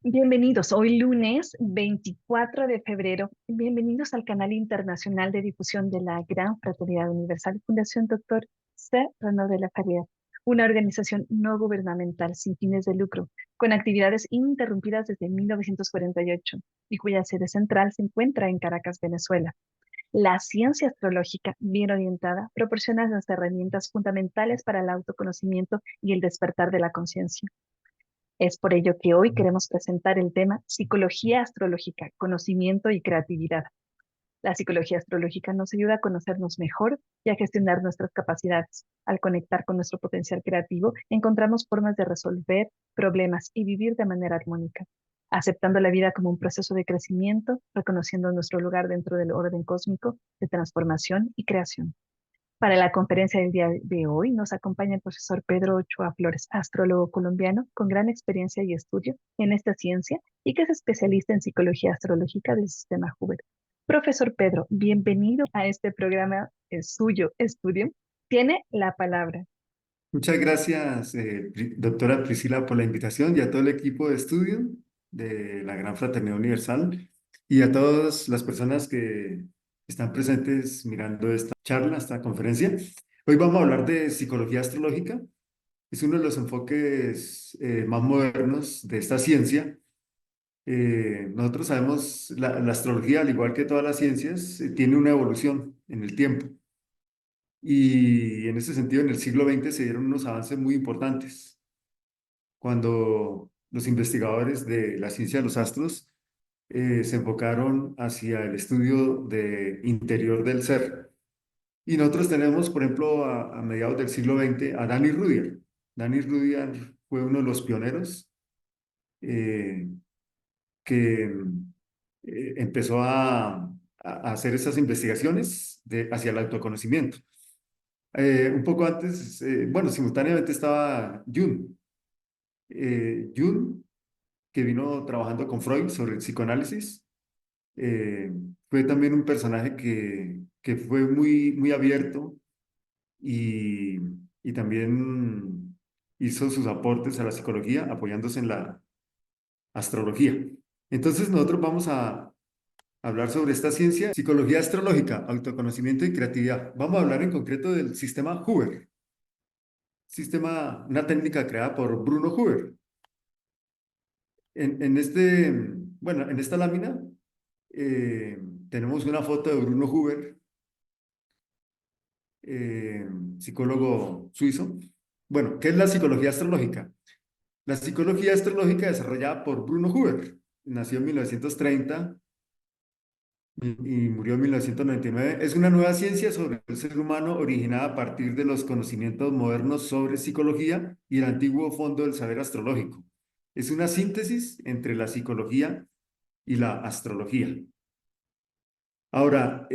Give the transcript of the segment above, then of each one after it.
Bienvenidos, hoy lunes 24 de febrero. Bienvenidos al canal internacional de difusión de la Gran Fraternidad Universal, Fundación Dr. C. Renaud de la Ferrière, una organización no gubernamental sin fines de lucro, con actividades ininterrumpidas desde 1948 y cuya sede central se encuentra en Caracas, Venezuela. La ciencia astrológica, bien orientada, proporciona las herramientas fundamentales para el autoconocimiento y el despertar de la conciencia. Es por ello que hoy queremos presentar el tema Psicología Astrológica, Conocimiento y Creatividad. La psicología astrológica nos ayuda a conocernos mejor y a gestionar nuestras capacidades. Al conectar con nuestro potencial creativo, encontramos formas de resolver problemas y vivir de manera armónica, aceptando la vida como un proceso de crecimiento, reconociendo nuestro lugar dentro del orden cósmico de transformación y creación. Para la conferencia del día de hoy nos acompaña el profesor Pedro Ochoa Flores, astrólogo colombiano con gran experiencia y estudio en esta ciencia y que es especialista en psicología astrológica del sistema Hubble. Profesor Pedro, bienvenido a este programa suyo, Estudio. Tiene la palabra. Muchas gracias, doctora Priscila, por la invitación y a todo el equipo de estudio de la Gran Fraternidad Universal y a todas las personas que están presentes mirando esta charla, esta conferencia. Hoy vamos a hablar de psicología astrológica. Es uno de los enfoques más modernos de esta ciencia. Nosotros sabemos, la astrología, al igual que todas las ciencias, tiene una evolución en el tiempo. Y en ese sentido, en el siglo XX se dieron unos avances muy importantes cuando los investigadores de la ciencia de los astros se enfocaron hacia el estudio de interior del ser. Y nosotros tenemos, por ejemplo, a mediados del siglo XX, a Danny Rudier. Danny Rudier fue uno de los pioneros eh, que empezó a hacer esas investigaciones hacia el autoconocimiento. Un poco antes, bueno, simultáneamente estaba Jung. Jung, que vino trabajando con Freud sobre el psicoanálisis, eh, fue también un personaje que fue muy abierto y, y también hizo sus aportes a la psicología apoyándose en la astrología. Entonces nosotros vamos a hablar sobre esta ciencia, psicología astrológica, autoconocimiento y creatividad. Vamos a hablar en concreto del sistema Hubble. Una técnica creada por Bruno Huber. Bueno, en esta lámina eh, tenemos una foto de Bruno Huber, eh, psicólogo suizo. Bueno, ¿qué es la psicología astrológica? La psicología astrológica desarrollada por Bruno Huber. Nació en 1930 y murió en 1999. Es una nueva ciencia sobre el ser humano originada a partir de los conocimientos modernos sobre psicología y el antiguo fondo del saber astrológico. Es una síntesis entre la psicología y la astrología. Ahora,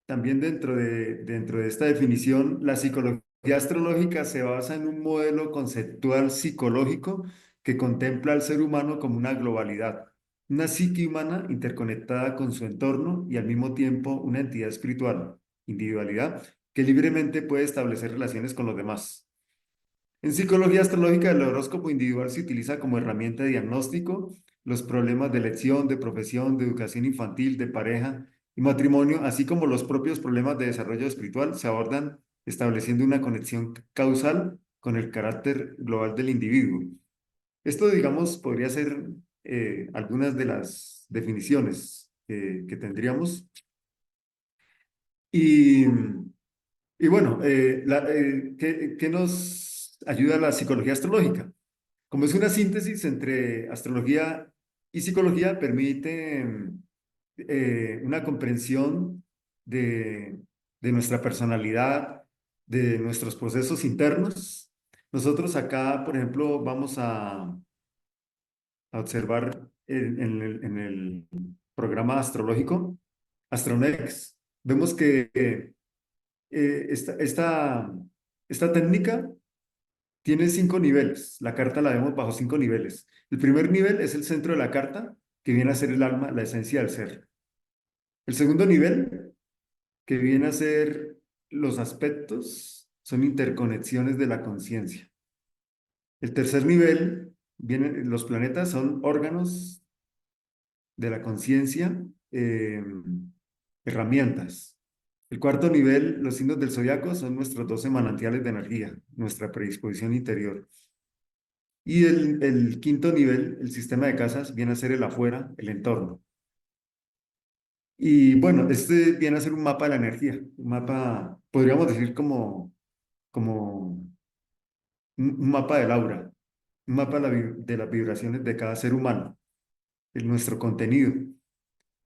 también dentro de esta definición, la psicología astrológica se basa en un modelo conceptual psicológico que contempla al ser humano como una globalidad, una psique humana interconectada con su entorno y al mismo tiempo una entidad espiritual, individualidad, que libremente puede establecer relaciones con los demás. En psicología astrológica, el horóscopo individual se utiliza como herramienta de diagnóstico. Los problemas de elección, de profesión, de educación infantil, de pareja y matrimonio, así como los propios problemas de desarrollo espiritual, se abordan estableciendo una conexión causal con el carácter global del individuo. Esto, digamos, podría ser algunas de las definiciones que tendríamos. Y, y bueno, ¿qué nos ayuda la psicología astrológica? Como es una síntesis entre astrología y psicología, permite una comprensión de, de nuestra personalidad, de nuestros procesos internos. Nosotros acá, por ejemplo, vamos a observar en el programa astrológico Astronex. Vemos que esta técnica tiene 5 niveles. La carta la vemos bajo 5 niveles. El primer nivel es el centro de la carta, que viene a ser el alma, la esencia del ser. El segundo nivel, que viene a ser los aspectos, son interconexiones de la conciencia. El tercer nivel los planetas son órganos de la conciencia, herramientas. El cuarto nivel, los signos del zodiaco, son nuestros 12 manantiales de energía, nuestra predisposición interior. Y el quinto nivel, el sistema de casas, viene a ser el afuera, el entorno. Y bueno, este viene a ser un mapa de la energía, un mapa, podríamos decir como un mapa del aura, un mapa de las vibraciones de cada ser humano, de nuestro contenido.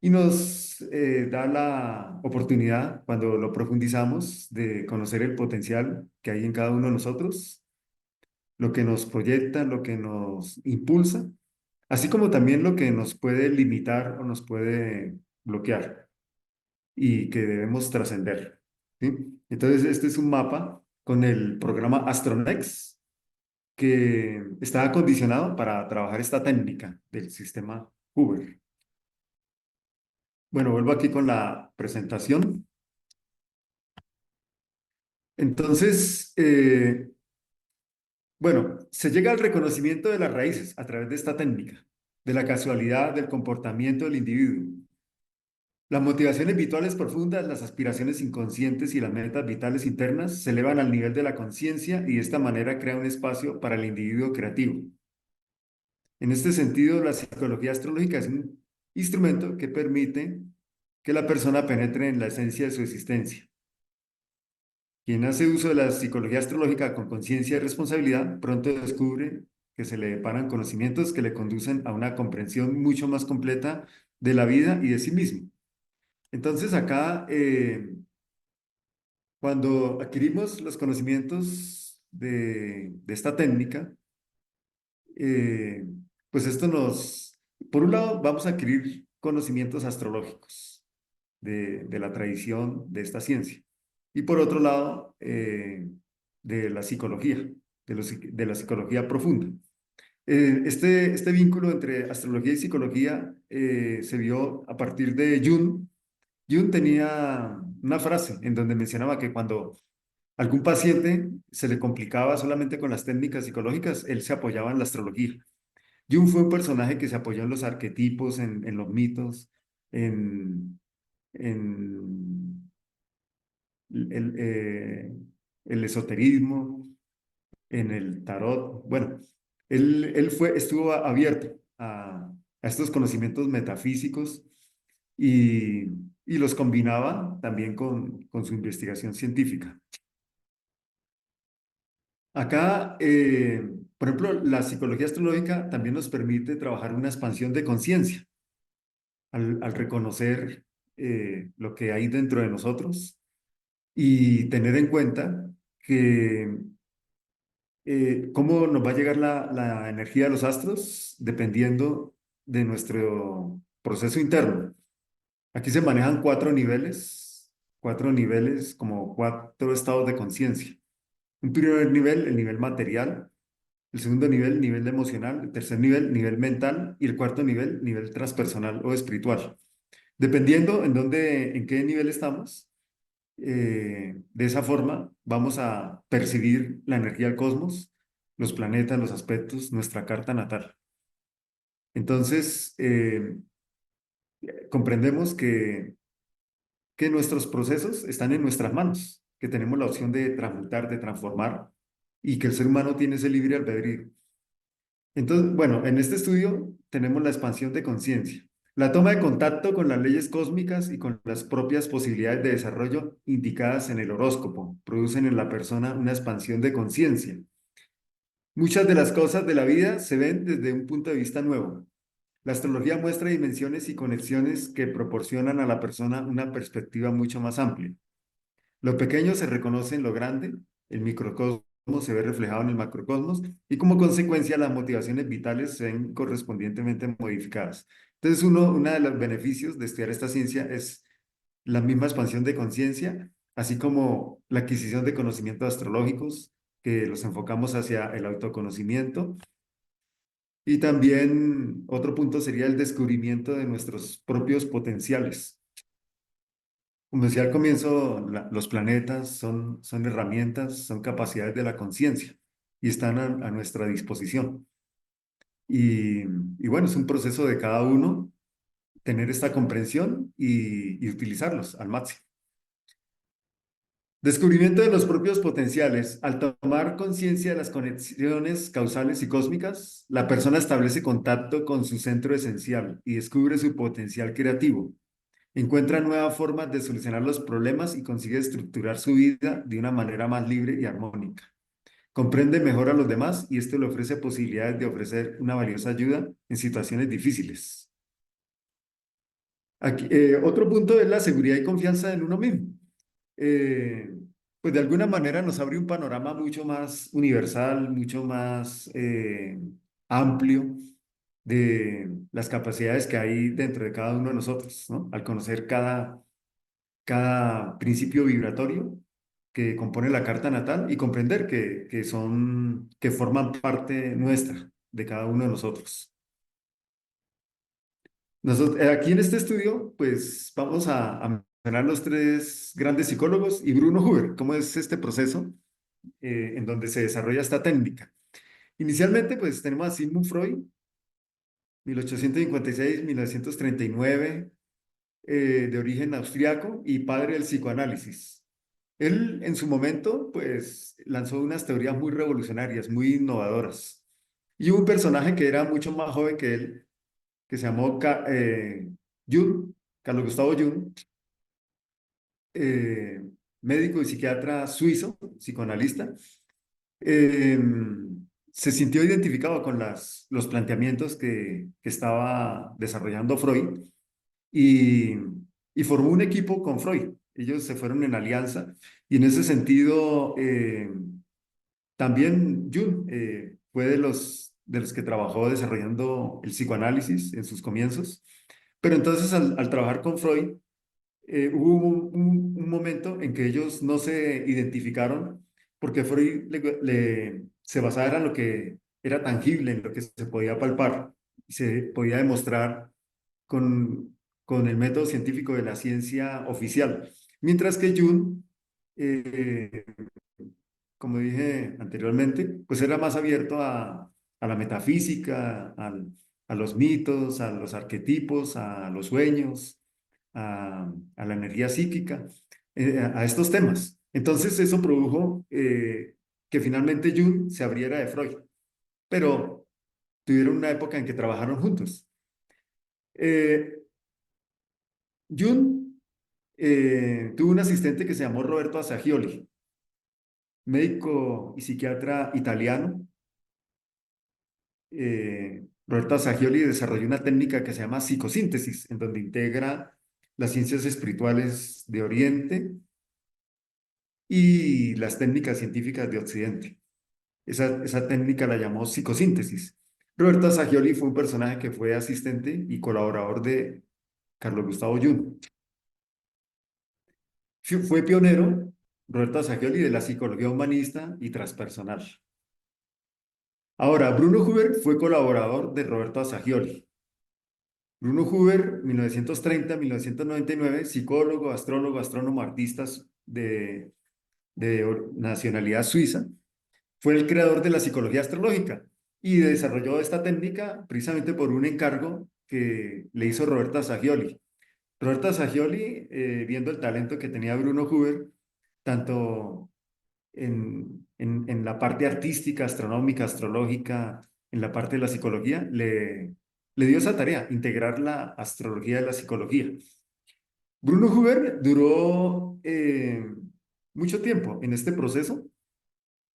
Y nos da la oportunidad, cuando lo profundizamos, de conocer el potencial que hay en cada uno de nosotros, lo que nos proyecta, lo que nos impulsa, así como también lo que nos puede limitar o nos puede bloquear y que debemos trascender. ¿Sí? Entonces, este es un mapa con el programa Astronex que está acondicionado para trabajar esta técnica del sistema Hoover. Bueno, vuelvo aquí con la presentación. Entonces, bueno, se llega al reconocimiento de las raíces a través de esta técnica, de la casualidad del comportamiento del individuo. Las motivaciones vitales profundas, las aspiraciones inconscientes y las metas vitales internas se elevan al nivel de la conciencia y de esta manera crea un espacio para el individuo creativo. En este sentido, la psicología astrológica es un instrumento que permite que la persona penetre en la esencia de su existencia. Quien hace uso de la psicología astrológica con conciencia y responsabilidad, pronto descubre que se le deparan conocimientos que le conducen a una comprensión mucho más completa de la vida y de sí mismo. Entonces, acá, cuando adquirimos los conocimientos de esta técnica, eh, pues esto por un lado, vamos a adquirir conocimientos astrológicos de la tradición de esta ciencia. Y por otro lado, de la psicología, de la psicología profunda. Este vínculo entre astrología y psicología se vio a partir de Jung. Jung tenía una frase en donde mencionaba que cuando algún paciente se le complicaba solamente con las técnicas psicológicas, él se apoyaba en la astrología. Jung fue un personaje que se apoyó en los arquetipos, en los mitos, en, en el, eh, el esoterismo, en el tarot. Bueno, él estuvo abierto a estos conocimientos metafísicos y, y los combinaba también con su investigación científica. Acá, por ejemplo, la psicología astrológica también nos permite trabajar una expansión de conciencia al reconocer lo que hay dentro de nosotros y tener en cuenta que cómo nos va a llegar la energía de los astros dependiendo de nuestro proceso interno. Aquí se manejan cuatro niveles como cuatro estados de conciencia. Un primer nivel, el nivel material; el segundo nivel, nivel emocional; el tercer nivel, nivel mental; y el cuarto nivel, nivel transpersonal o espiritual. Dependiendo en qué nivel estamos, de esa forma vamos a percibir la energía del cosmos, los planetas, los aspectos, nuestra carta natal. Entonces, comprendemos que nuestros procesos están en nuestras manos, que tenemos la opción de transmutar, de transformar, y que el ser humano tiene ese libre albedrío. Entonces, bueno, en este estudio tenemos la expansión de conciencia, la toma de contacto con las leyes cósmicas y con las propias posibilidades de desarrollo indicadas en el horóscopo, producen en la persona una expansión de conciencia. Muchas de las cosas de la vida se ven desde un punto de vista nuevo. La astrología muestra dimensiones y conexiones que proporcionan a la persona una perspectiva mucho más amplia. Lo pequeño se reconoce en lo grande, el microcosmos se ve reflejado en el macrocosmos y como consecuencia las motivaciones vitales se ven correspondientemente modificadas. Entonces, uno de los beneficios de estudiar esta ciencia es la misma expansión de conciencia, así como la adquisición de conocimientos astrológicos, que los enfocamos hacia el autoconocimiento. Y también otro punto sería el descubrimiento de nuestros propios potenciales. Como decía al comienzo, los planetas son herramientas, son capacidades de la conciencia y están a nuestra disposición. Y bueno, es un proceso de cada uno tener esta comprensión y utilizarlos al máximo. Descubrimiento de los propios potenciales. Al tomar conciencia de las conexiones causales y cósmicas, la persona establece contacto con su centro esencial y descubre su potencial creativo. Encuentra nuevas formas de solucionar los problemas y consigue estructurar su vida de una manera más libre y armónica. Comprende mejor a los demás y esto le ofrece posibilidades de ofrecer una valiosa ayuda en situaciones difíciles. Aquí, otro punto es la seguridad y confianza en uno mismo. Eh, pues de alguna manera nos abre un panorama mucho más universal, mucho más amplio de las capacidades que hay dentro de cada uno de nosotros, ¿no? Al conocer cada principio vibratorio que compone la carta natal y comprender que forman parte nuestra, de cada uno de nosotros. Aquí en este estudio, pues vamos a mencionar los tres grandes psicólogos y Bruno Huber, cómo es este proceso en donde se desarrolla esta técnica. Inicialmente, pues tenemos a Sigmund Freud, 1856-1939, de origen austriaco y padre del psicoanálisis. Él, en su momento, pues lanzó unas teorías muy revolucionarias, muy innovadoras. Y hubo un personaje que era mucho más joven que él, que se llamó Jung, Carlos Gustavo Jung, eh, médico y psiquiatra suizo, psicoanalista. eh, Se sintió identificado con los planteamientos que estaba desarrollando Freud y, y formó un equipo con Freud. Ellos se fueron en alianza y en ese sentido también Jung fue de los que trabajó desarrollando el psicoanálisis en sus comienzos. Pero entonces al trabajar con Freud, hubo un momento en que ellos no se identificaron porque Freud se basaba en lo que era tangible, en lo que se podía palpar, y se podía demostrar con el método científico de la ciencia oficial. Mientras que Jung, eh, como dije anteriormente, pues era más abierto a la metafísica, a los mitos, a los arquetipos, a los sueños, a la energía psíquica, a estos temas. Entonces eso produjo que finalmente Jung se abriera de Freud, pero tuvieron una época en que trabajaron juntos. Eh, Jung tuvo un asistente que se llamó Roberto Assagioli, médico y psiquiatra italiano. Roberto Assagioli desarrolló una técnica que se llama psicosíntesis, en donde integra las ciencias espirituales de Oriente y las técnicas científicas de Occidente. Esa técnica la llamó psicosíntesis. Roberto Assagioli fue un personaje que fue asistente y colaborador de Carlos Gustavo Jung. Fue pionero, Roberto Assagioli, de la psicología humanista y transpersonal. Ahora, Bruno Huber fue colaborador de Roberto Assagioli. Bruno Huber, 1930-1999, psicólogo, astrólogo, astrónomo, artista de nacionalidad suiza, fue el creador de la psicología astrológica y desarrolló esta técnica precisamente por un encargo que le hizo Roberta Sagioli. Roberta Sagioli, viendo el talento que tenía Bruno Huber, tanto en la parte artística, astronómica, astrológica, en la parte de la psicología, le dio esa tarea, integrar la astrología de la psicología. Bruno Huber duró mucho tiempo en este proceso.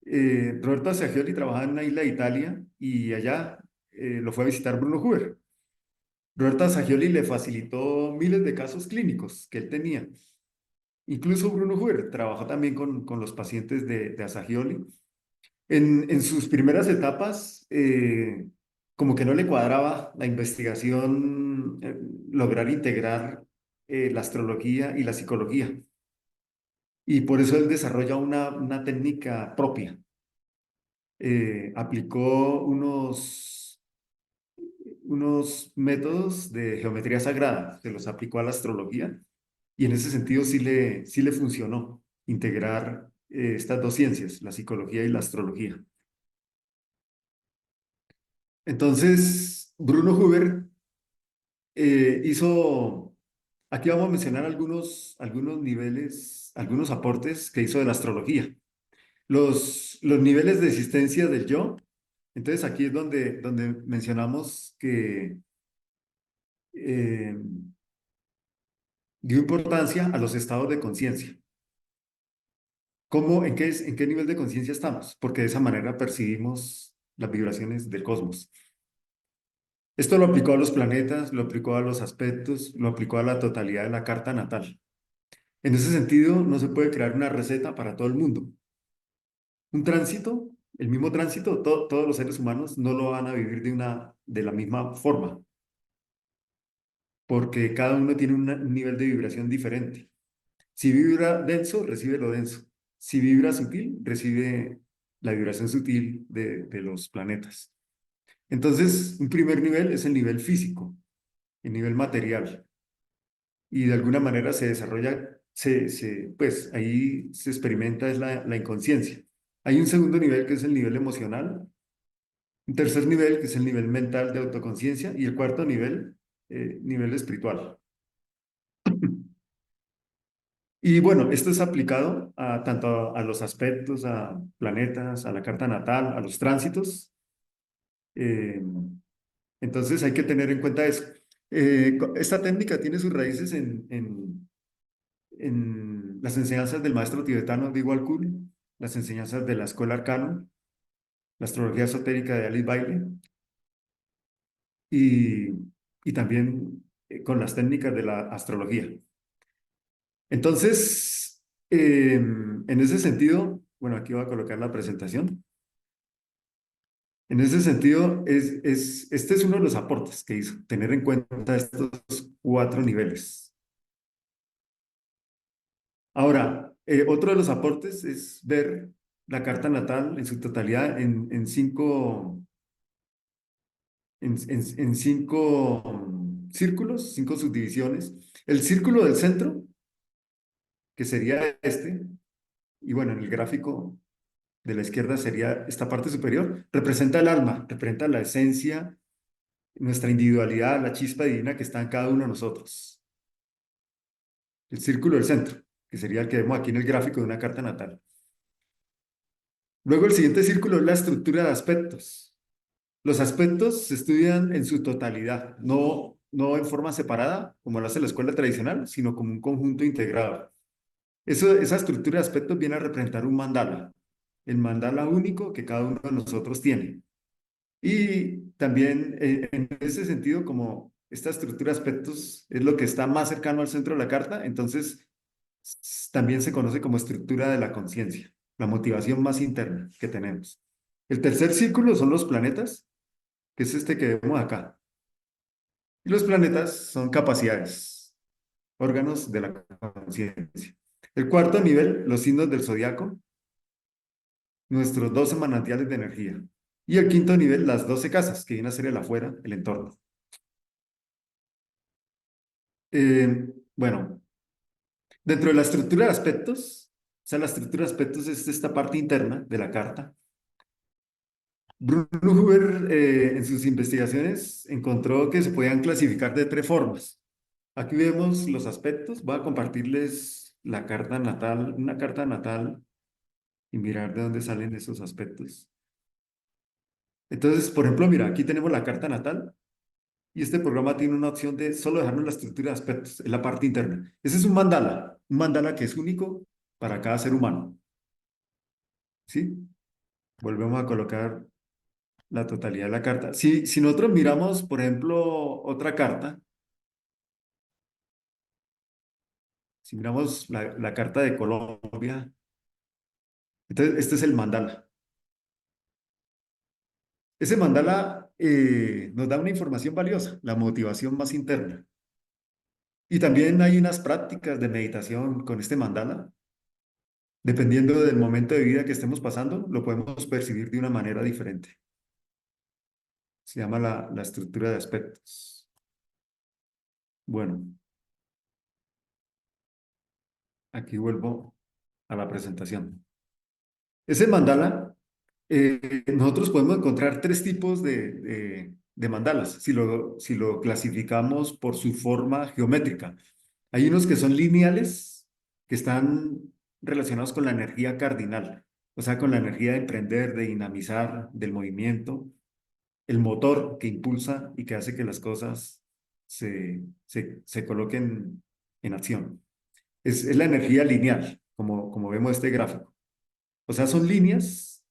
Roberto Assagioli trabajaba en una isla de Italia y allá lo fue a visitar Bruno Huber. Roberto Assagioli le facilitó miles de casos clínicos que él tenía. Incluso Bruno Huber trabajó también con los pacientes de Assagioli. En sus primeras etapas, como que no le cuadraba la investigación, lograr integrar la astrología y la psicología. Y por eso él desarrolla una técnica propia. Aplicó unos métodos de geometría sagrada, se los aplicó a la astrología y en ese sentido sí le funcionó integrar estas dos ciencias, la psicología y la astrología. Entonces, Bruno Huber hizo, aquí vamos a mencionar algunos niveles, algunos aportes que hizo de la astrología. Los niveles de existencia del yo. Entonces, aquí es donde mencionamos que eh, dio importancia a los estados de conciencia. ¿Cómo, en qué nivel de conciencia estamos? Porque de esa manera percibimos las vibraciones del cosmos. Esto lo aplicó a los planetas, lo aplicó a los aspectos, lo aplicó a la totalidad de la carta natal. En ese sentido, no se puede crear una receta para todo el mundo. Un tránsito, el mismo tránsito, todos los seres humanos no lo van a vivir de la misma forma, porque cada uno tiene un nivel de vibración diferente. Si vibra denso, recibe lo denso. Si vibra sutil, recibe la vibración sutil de los planetas. Entonces, un primer nivel es el nivel físico, el nivel material, y de alguna manera se desarrolla, pues ahí se experimenta es la inconsciencia. Hay un segundo nivel que es el nivel emocional, un tercer nivel que es el nivel mental de autoconciencia y el cuarto nivel, nivel espiritual. Y bueno, esto es aplicado a tanto a los aspectos, a planetas, a la carta natal, a los tránsitos. eh, entonces hay que tener en cuenta eso. Esta técnica tiene sus raíces en las enseñanzas del maestro tibetano Dewal Kul, las enseñanzas de la escuela Arcano, la astrología esotérica de Alice Bailey y, y también con las técnicas de la astrología. Entonces, en ese sentido, bueno, aquí voy a colocar la presentación. En ese sentido, este es uno de los aportes que hizo, tener en cuenta estos cuatro niveles. Ahora, otro de los aportes es ver la carta natal en su totalidad en cinco círculos, cinco subdivisiones. El círculo del centro, que sería este, y bueno, en el gráfico de la izquierda sería esta parte superior, representa el alma, representa la esencia, nuestra individualidad, la chispa divina que está en cada uno de nosotros. El círculo del centro, que sería el que vemos aquí en el gráfico de una carta natal. Luego el siguiente círculo es la estructura de aspectos. Los aspectos se estudian en su totalidad, no en forma separada, como lo hace la escuela tradicional, sino como un conjunto integrado. Esa estructura de aspectos viene a representar un mandala, el mandala único que cada uno de nosotros tiene. Y también en ese sentido, como esta estructura de aspectos es lo que está más cercano al centro de la carta, entonces también se conoce como estructura de la conciencia, la motivación más interna que tenemos. El tercer círculo son los planetas, que es este que vemos acá. Y los planetas son capacidades, órganos de la conciencia. El cuarto nivel, los signos del zodiaco, nuestros 12 manantiales de energía. Y el quinto nivel, las 12 casas, que viene a ser el afuera, el entorno. Bueno, dentro de la estructura de aspectos, o sea, la estructura de aspectos es esta parte interna de la carta. Bruno Huber, en sus investigaciones, encontró que se podían clasificar de tres formas. Aquí vemos los aspectos. Voy a compartirles la carta natal, una carta natal y mirar de dónde salen esos aspectos. Entonces, por ejemplo, mira, aquí tenemos la carta natal y este programa tiene una opción de solo dejarnos la estructura de aspectos, en la parte interna. Ese es un mandala que es único para cada ser humano. ¿Sí? Volvemos a colocar la totalidad de la carta. Si nosotros miramos, por ejemplo, otra carta, si miramos la carta de Colombia, entonces este es el mandala. Ese mandala nos da una información valiosa, la motivación más interna. Y también hay unas prácticas de meditación con este mandala. Dependiendo del momento de vida que estemos pasando, lo podemos percibir de una manera diferente. Se llama la estructura de aspectos. Bueno, aquí vuelvo a la presentación. Ese mandala nosotros podemos encontrar tres tipos de mandalas, si lo clasificamos por su forma geométrica. Hay unos que son lineales, que están relacionados con la energía cardinal, o sea, con la energía de emprender, de dinamizar, del movimiento, el motor que impulsa y que hace que las cosas se coloquen en acción. Es la energía lineal, como vemos este gráfico. O sea, son líneas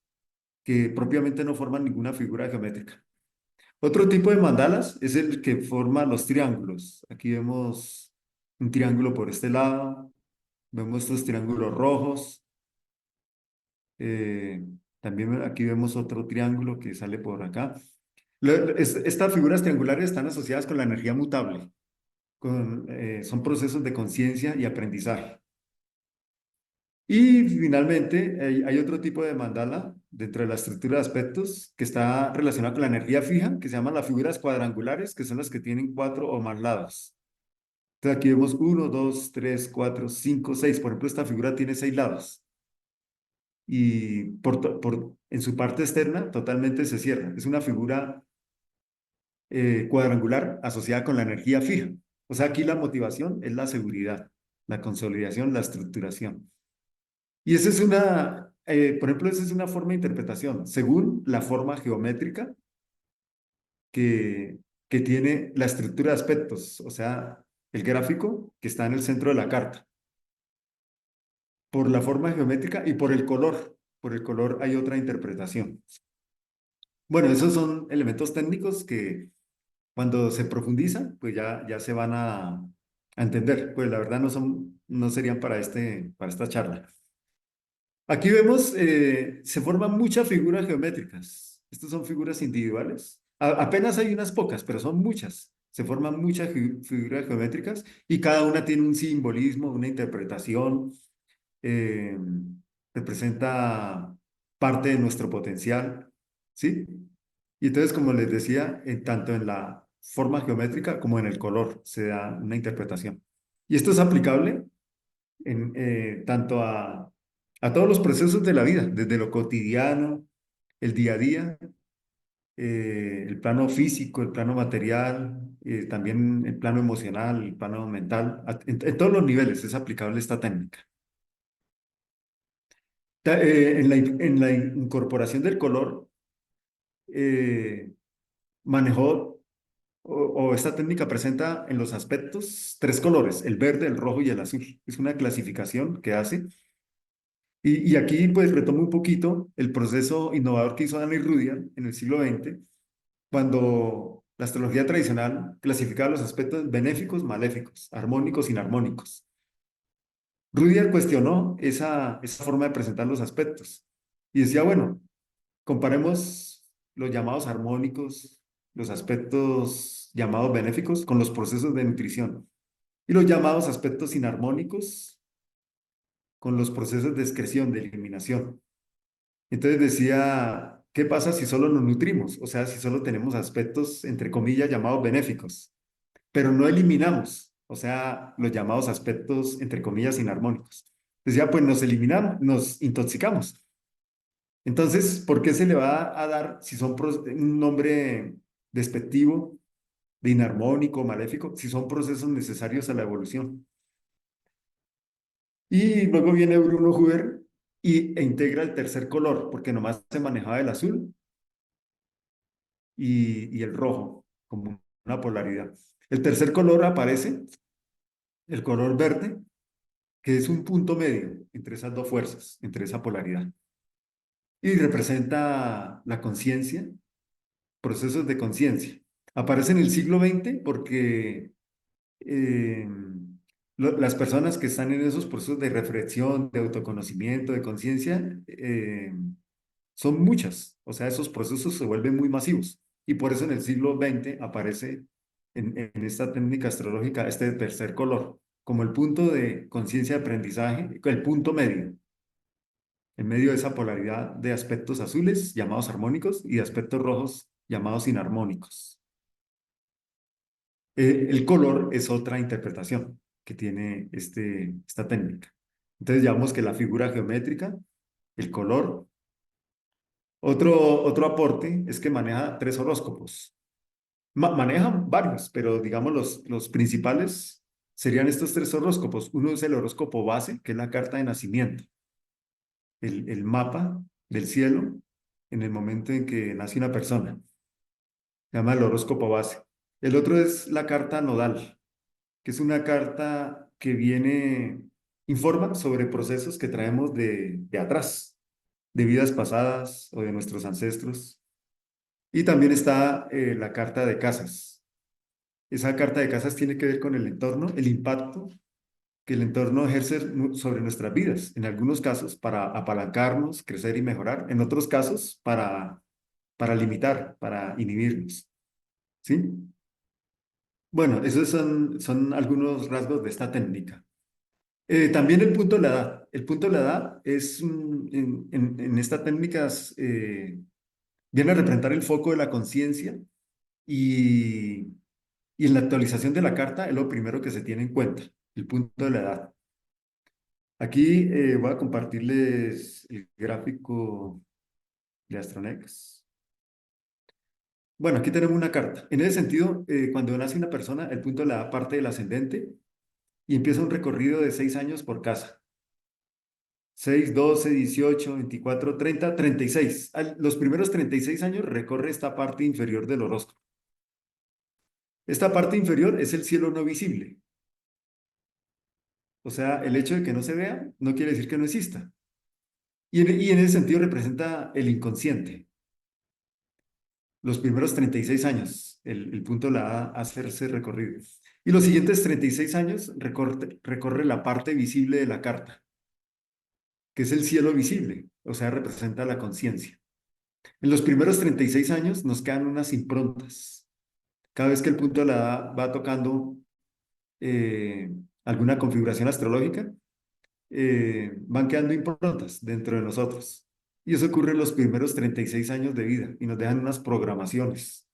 que propiamente no forman ninguna figura geométrica. Otro tipo de mandalas es el que forma los triángulos. Aquí vemos un triángulo por este lado, vemos estos triángulos rojos. eh, También aquí vemos otro triángulo que sale por acá. Estas figuras triangulares están asociadas con la energía mutable, son procesos de conciencia y aprendizaje. Y finalmente hay otro tipo de mandala dentro de la estructura de aspectos que está relacionado con la energía fija, que se llaman las figuras cuadrangulares, que son las que tienen cuatro o más lados. Entonces aquí vemos uno, dos, tres, cuatro, cinco, seis. Por ejemplo, esta figura tiene seis lados. Y en su parte externa totalmente se cierra. Es una figura cuadrangular asociada con la energía fija. O sea, aquí la motivación es la seguridad, la consolidación, la estructuración. Y esa es por ejemplo, esa es una forma de interpretación, según la forma geométrica que, que tiene la estructura de aspectos, o sea, el gráfico que está en el centro de la carta. Por la forma geométrica y por el color. Por el color hay otra interpretación. Bueno, esos son elementos técnicos que cuando se profundizan, pues ya se van a entender. Pues la verdad no serían para esta charla. Aquí vemos, se forman muchas figuras geométricas. Estas son figuras individuales. Apenas hay unas pocas, pero son muchas. Se forman muchas figuras geométricas y cada una tiene un simbolismo, una interpretación, eh, representa parte de nuestro potencial, ¿sí? Y entonces, como les decía, tanto en la forma geométrica como en el color se da una interpretación. Y esto es aplicable tanto a todos los procesos de la vida, desde lo cotidiano, el día a día, el plano físico, el plano material, también el plano emocional, el plano mental, en todos los niveles es aplicable esta técnica. En la incorporación del color, eh, manejó o esta técnica presenta en los aspectos tres colores, el verde, el rojo y el azul. Es una clasificación que hace. Y aquí pues retomo un poquito el proceso innovador que hizo Danny Rudyard en el siglo XX, cuando la astrología tradicional clasificaba los aspectos benéficos, maléficos, armónicos, inarmónicos. Rudyard cuestionó esa forma de presentar los aspectos y decía, bueno, comparemos los llamados armónicos, los aspectos llamados benéficos con los procesos de nutrición y los llamados aspectos inarmónicos con los procesos de excreción, de eliminación. Entonces decía, ¿qué pasa si solo nos nutrimos? O sea, si solo tenemos aspectos, entre comillas, llamados benéficos, pero no eliminamos, o sea, los llamados aspectos, entre comillas, inarmónicos. Decía, pues nos eliminamos, nos intoxicamos. Entonces, ¿por qué se le va a dar, si son un nombre despectivo, de inarmónico, maléfico, si son procesos necesarios a la evolución? Y luego viene Bruno Huber e integra el tercer color, porque nomás se manejaba el azul y el rojo como una polaridad. El tercer color aparece, el color verde, que es un punto medio entre esas dos fuerzas, entre esa polaridad. Y representa la conciencia, procesos de conciencia. Aparece en el siglo XX porque eh, las personas que están en esos procesos de reflexión, de autoconocimiento, de conciencia, son muchas. O sea, esos procesos se vuelven muy masivos. Y por eso en el siglo XX aparece en esta técnica astrológica este tercer color, como el punto de conciencia de aprendizaje, el punto medio, en medio de esa polaridad de aspectos azules llamados armónicos y de aspectos rojos llamados inarmónicos. El color es otra interpretación que tiene esta técnica. Entonces, llamamos que la figura geométrica, el color Otro aporte es que maneja tres horóscopos. Manejan varios, pero digamos los principales serían estos tres horóscopos. Uno es el horóscopo base, que es la carta de nacimiento, el mapa del cielo en el momento en que nace una persona. Se llama el horóscopo base. El otro es la carta nodal, que es una carta que informa sobre procesos que traemos de atrás, de vidas pasadas o de nuestros ancestros. Y también está la carta de casas. Esa carta de casas tiene que ver con el entorno, el impacto que el entorno ejerce sobre nuestras vidas. En algunos casos para apalancarnos, crecer y mejorar. En otros casos para limitar, para inhibirnos. ¿Sí? Bueno, esos son algunos rasgos de esta técnica. También el punto de la edad. El punto de la edad es, en estas técnicas, viene a representar el foco de la conciencia y, y en la actualización de la carta es lo primero que se tiene en cuenta, el punto de la edad. Aquí voy a compartirles el gráfico de Astronex. Bueno, aquí tenemos una carta. En ese sentido, cuando nace una persona, el punto de la edad parte del ascendente y empieza un recorrido de 6 años por casa. 6, 12, 18, 24, 30, 36. Los primeros 36 años recorre esta parte inferior del horóscopo. Esta parte inferior es el cielo no visible. O sea, el hecho de que no se vea no quiere decir que no exista. Y en ese sentido representa el inconsciente. Los primeros 36 años, el punto la A, hacerse recorrido. Y los siguientes 36 años recorre la parte visible de la carta, que es el cielo visible, o sea, representa la conciencia. En los primeros 36 años nos quedan unas improntas. Cada vez que el punto de la A va tocando eh, alguna configuración astrológica, van quedando improntas dentro de nosotros. Y eso ocurre en los primeros 36 años de vida y nos dejan unas programaciones.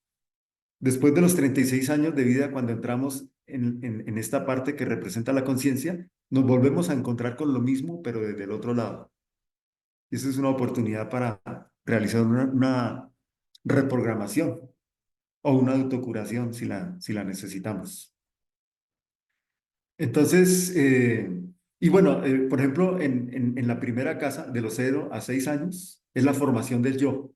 Después de los 36 años de vida, cuando entramos en esta parte que representa la conciencia, nos volvemos a encontrar con lo mismo, pero desde el otro lado. Y eso es una oportunidad para realizar una reprogramación o una autocuración si la necesitamos. Entonces, y bueno, por ejemplo, en la primera casa, de los 0 a 6 años, es la formación del yo.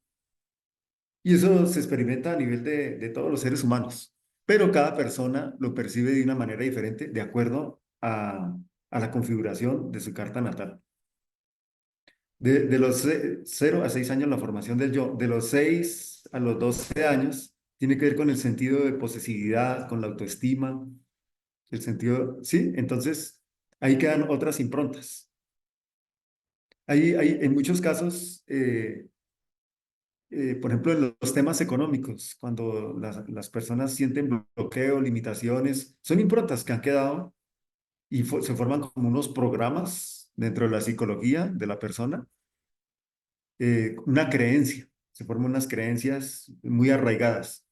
Y eso se experimenta a nivel de todos los seres humanos, pero cada persona lo percibe de una manera diferente de acuerdo a la configuración de su carta natal. De los 0 a 6 años la formación del yo, de los 6 a los 12 años tiene que ver con el sentido de posesividad, con la autoestima, el sentido, ¿sí? Entonces, ahí quedan otras improntas. En muchos casos, por ejemplo, en los temas económicos, cuando las personas sienten bloqueo, limitaciones, son improntas que han quedado y se forman como unos programas dentro de la psicología de la persona, una creencia, se forman unas creencias muy arraigadas.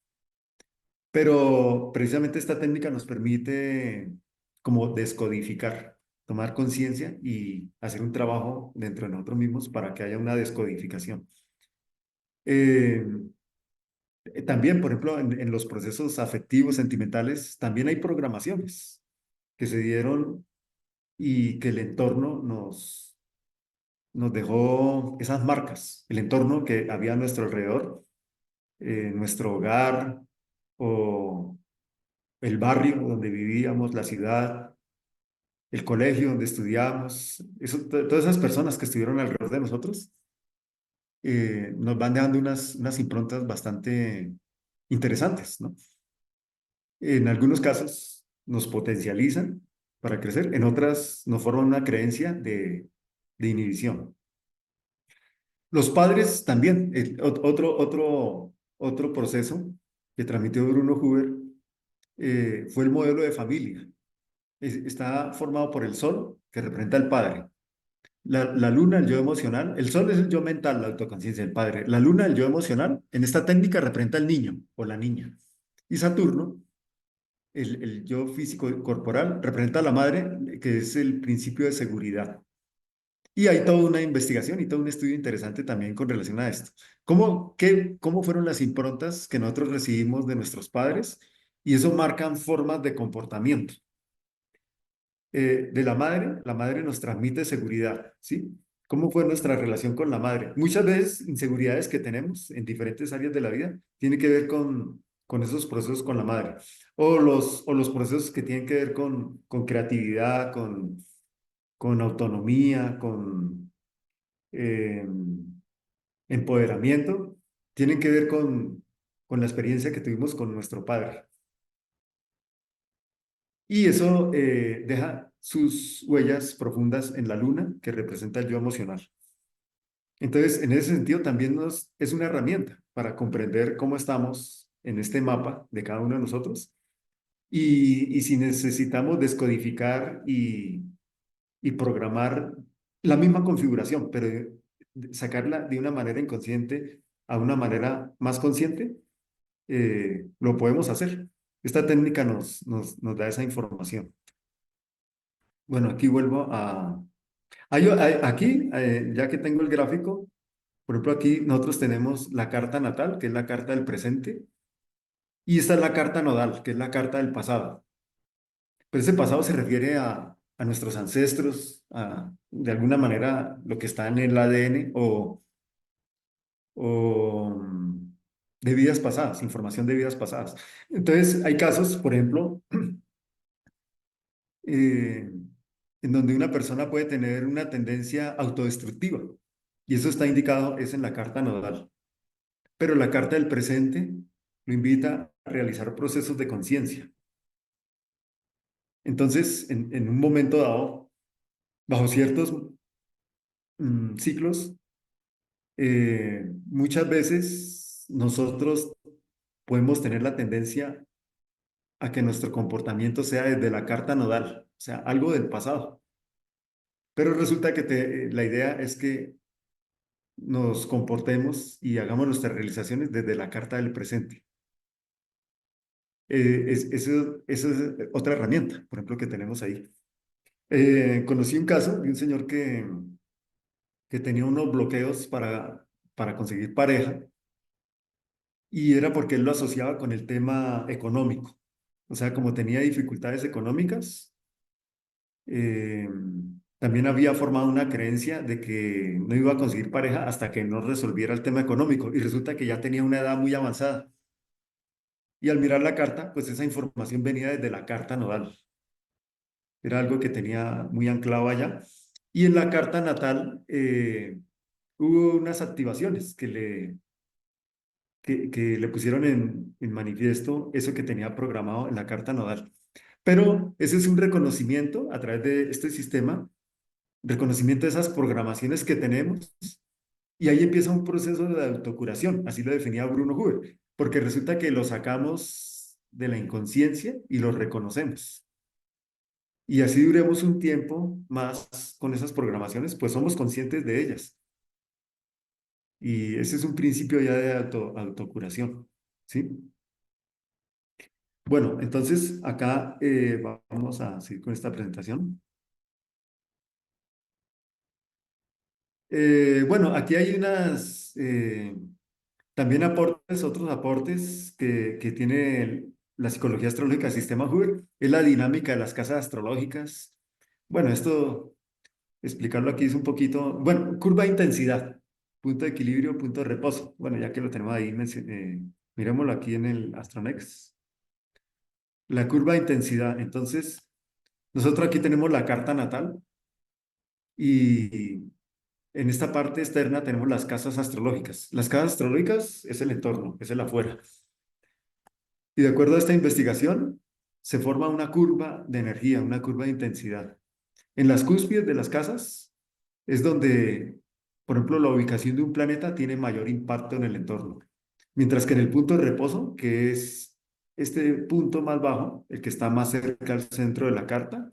Pero precisamente esta técnica nos permite como descodificar, tomar conciencia y hacer un trabajo dentro de nosotros mismos para que haya una descodificación. Eh, También, por ejemplo, en los procesos afectivos, sentimentales, también hay programaciones que se dieron y que el entorno nos dejó esas marcas, el entorno que había a nuestro alrededor, nuestro hogar o el barrio donde vivíamos, la ciudad, el colegio donde estudiábamos, todas esas personas que estuvieron alrededor de nosotros, nos van dejando unas improntas bastante interesantes, ¿no? En algunos casos nos potencializan para crecer, en otras nos forman una creencia de inhibición. Los padres también, otro proceso que transmitió Bruno Huber fue el modelo de familia. Está formado por el sol, que representa al padre, la luna, el yo emocional, el sol es el yo mental, la autoconciencia del padre, la luna, el yo emocional, en esta técnica representa al niño o la niña, y Saturno, el yo físico corporal, representa a la madre, que es el principio de seguridad. Y hay toda una investigación y todo un estudio interesante también con relación a esto. ¿Cómo fueron las improntas que nosotros recibimos de nuestros padres? Y eso marcan formas de comportamiento. De la madre nos transmite seguridad, ¿sí? ¿Cómo fue nuestra relación con la madre? Muchas veces inseguridades que tenemos en diferentes áreas de la vida tienen que ver con esos procesos con la madre. O los procesos que tienen que ver con creatividad, con autonomía, con eh, empoderamiento, tienen que ver con la experiencia que tuvimos con nuestro padre. Y eso deja sus huellas profundas en la luna, que representa el yo emocional. Entonces, en ese sentido, también es una herramienta para comprender cómo estamos en este mapa de cada uno de nosotros y si necesitamos descodificar y programar la misma configuración, pero sacarla de una manera inconsciente a una manera más consciente, lo podemos hacer. Esta técnica nos da esa información. Bueno, aquí vuelvo a... aquí, ya que tengo el gráfico, por ejemplo, aquí nosotros tenemos la carta natal, que es la carta del presente, y esta es la carta nodal, que es la carta del pasado. Pero ese pasado se refiere a nuestros ancestros, de alguna manera lo que está en el ADN o de vidas pasadas, información de vidas pasadas. Entonces, hay casos, por ejemplo, eh, en donde una persona puede tener una tendencia autodestructiva, y eso está indicado, es en la carta nodal. Pero la carta del presente lo invita a realizar procesos de conciencia. Entonces, en un momento dado, bajo ciertos ciclos, muchas veces nosotros podemos tener la tendencia a que nuestro comportamiento sea desde la carta nodal, o sea, algo del pasado. Pero resulta que la idea es que nos comportemos y hagamos nuestras realizaciones desde la carta del presente. Eso es otra herramienta, por ejemplo, que tenemos ahí. Conocí un caso de un señor que tenía unos bloqueos para conseguir pareja y era porque él lo asociaba con el tema económico. O sea, como tenía dificultades económicas, eh, también había formado una creencia de que no iba a conseguir pareja hasta que no resolviera el tema económico. Y resulta que ya tenía una edad muy avanzada. Y al mirar la carta, pues esa información venía desde la carta nodal. Era algo que tenía muy anclado allá. Y en la carta natal hubo unas activaciones que le pusieron en manifiesto eso que tenía programado en la carta nodal. Pero ese es un reconocimiento a través de este sistema, reconocimiento de esas programaciones que tenemos, y ahí empieza un proceso de autocuración, así lo definía Bruno Huber, porque resulta que lo sacamos de la inconsciencia y lo reconocemos. Y así duremos un tiempo más con esas programaciones, pues somos conscientes de ellas. Y ese es un principio ya de autocuración, ¿sí? Bueno, entonces acá vamos a seguir con esta presentación. Bueno, aquí hay también otros aportes que tiene la psicología astrológica del sistema Hubble, es la dinámica de las casas astrológicas. Bueno, esto, explicarlo aquí es un poquito, bueno, curva de intensidad, punto de equilibrio, punto de reposo. Bueno, ya que lo tenemos ahí, miremoslo aquí en el Astronex. La curva de intensidad. Entonces, nosotros aquí tenemos la carta natal y en esta parte externa tenemos las casas astrológicas. Las casas astrológicas es el entorno, es el afuera. Y de acuerdo a esta investigación, se forma una curva de energía, una curva de intensidad. En las cúspides de las casas es donde, por ejemplo, la ubicación de un planeta tiene mayor impacto en el entorno. Mientras que en el punto de reposo, que es este punto más bajo, el que está más cerca al centro de la carta,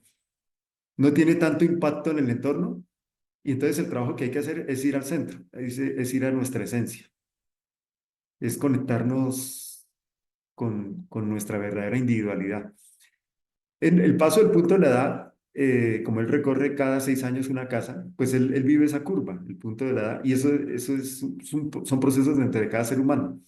no tiene tanto impacto en el entorno, y entonces el trabajo que hay que hacer es ir al centro, es ir a nuestra esencia, es conectarnos con nuestra verdadera individualidad. En el paso del punto de la edad, como él recorre cada 6 años una casa, pues él vive esa curva, el punto de la edad, y eso son procesos dentro de cada ser humano.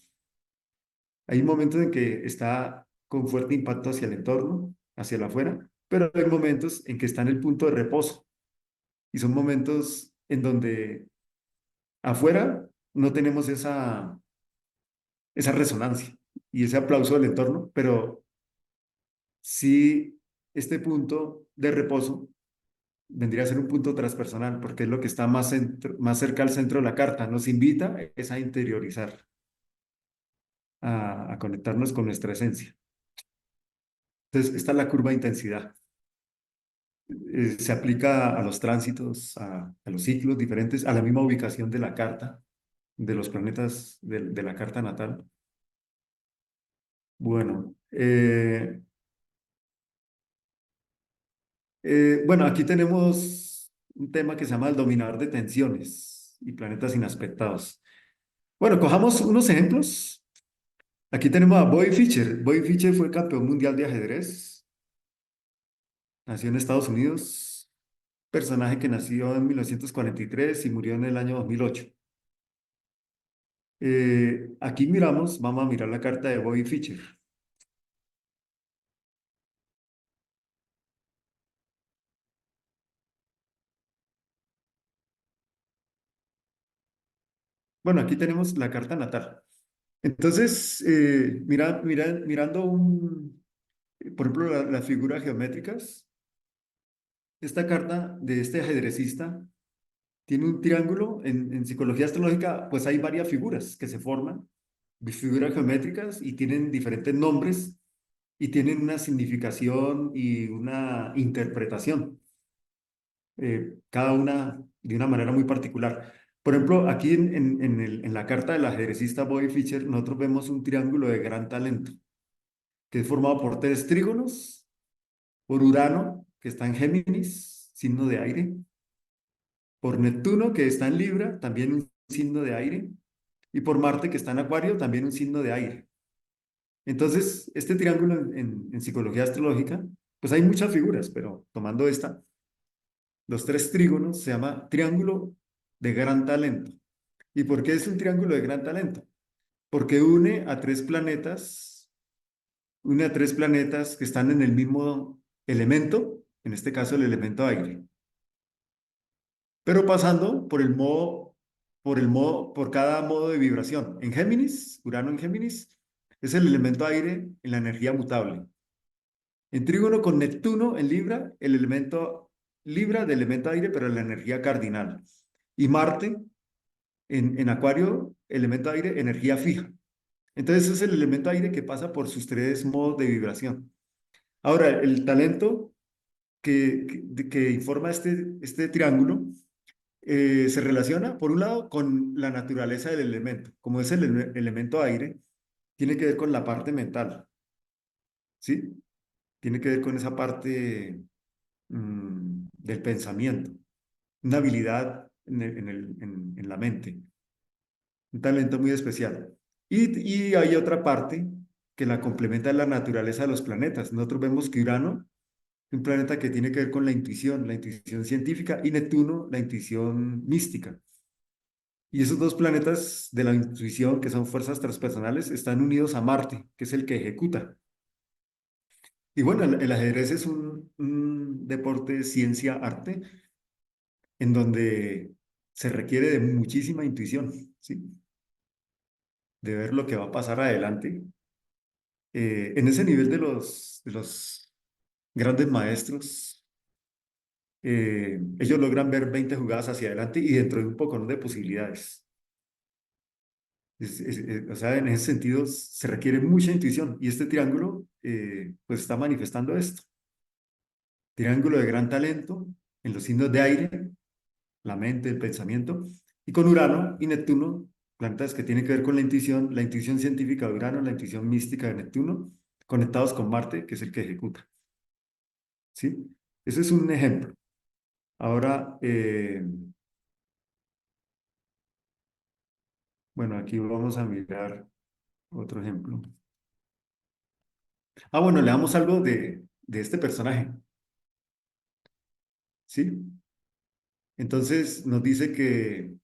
Hay momentos en que está con fuerte impacto hacia el entorno, hacia el afuera, pero hay momentos en que está en el punto de reposo, y son momentos en donde afuera no tenemos esa resonancia y ese aplauso del entorno, pero sí este punto de reposo vendría a ser un punto transpersonal, porque es lo que está más cerca al centro de la carta. Nos invita es a interiorizar, a conectarnos con nuestra esencia. Entonces, esta es la curva de intensidad. Se aplica a los tránsitos, a los ciclos diferentes, a la misma ubicación de la carta, de los planetas de la carta natal. Bueno, bueno, aquí tenemos un tema que se llama el dominador de tensiones y planetas inaspectados. Bueno, cojamos unos ejemplos. Aquí tenemos a Bobby Fischer. Bobby Fischer fue campeón mundial de ajedrez. Nació en Estados Unidos. Personaje que nació en 1943 y murió en el año 2008. Aquí miramos, vamos a mirar la carta de Bobby Fischer. Bueno, aquí tenemos la carta natal. Entonces, mirando por ejemplo, las figuras geométricas, esta carta de este ajedrecista tiene un triángulo. En psicología astrológica, pues hay varias figuras que se forman, figuras geométricas, y tienen diferentes nombres y tienen una significación y una interpretación, cada una de una manera muy particular. Por ejemplo, aquí en la carta del ajedrecista Bobby Fischer, nosotros vemos un triángulo de gran talento, que es formado por tres trígonos, por Urano, que está en Géminis, signo de aire, por Neptuno, que está en Libra, también un signo de aire, y por Marte, que está en Acuario, también un signo de aire. Entonces, este triángulo en psicología astrológica, pues hay muchas figuras, pero tomando esta, los tres trígonos se llama triángulo de gran talento. ¿Y por qué es un triángulo de gran talento? Porque une a tres planetas que están en el mismo elemento, en este caso el elemento aire, pero pasando por cada modo de vibración. En Géminis, Urano en Géminis, es el elemento aire en la energía mutable. En trígono con Neptuno en Libra, el elemento Libra del elemento aire, pero en la energía cardinal. Y Marte en Acuario, elemento aire, energía fija. Entonces es el elemento aire que pasa por sus tres modos de vibración. Ahora, el talento que informa este triángulo se relaciona, por un lado, con la naturaleza del elemento. Como es el elemento aire, tiene que ver con la parte mental, ¿sí? Tiene que ver con esa parte del pensamiento, una habilidad en la mente, un talento muy especial. Y hay otra parte que la complementa la naturaleza de los planetas. Nosotros vemos que Urano es un planeta que tiene que ver con la intuición científica, y Neptuno, la intuición mística. Y esos dos planetas de la intuición, que son fuerzas transpersonales, están unidos a Marte, que es el que ejecuta. Y bueno, el ajedrez es un deporte, ciencia, arte, en donde se requiere de muchísima intuición, ¿sí? De ver lo que va a pasar adelante. En ese nivel de los grandes maestros, ellos logran ver 20 jugadas hacia adelante y dentro de un poco, ¿no?, de posibilidades. O sea, en ese sentido se requiere mucha intuición, y este triángulo pues está manifestando esto. Triángulo de gran talento en los signos de aire, la mente, el pensamiento, y con Urano y Neptuno, planetas que tienen que ver con la intuición científica de Urano, la intuición mística de Neptuno, conectados con Marte, que es el que ejecuta. ¿Sí? Ese es un ejemplo. Ahora, bueno, aquí vamos a mirar otro ejemplo. Bueno, le damos algo de este personaje. ¿sí? Entonces nos dice que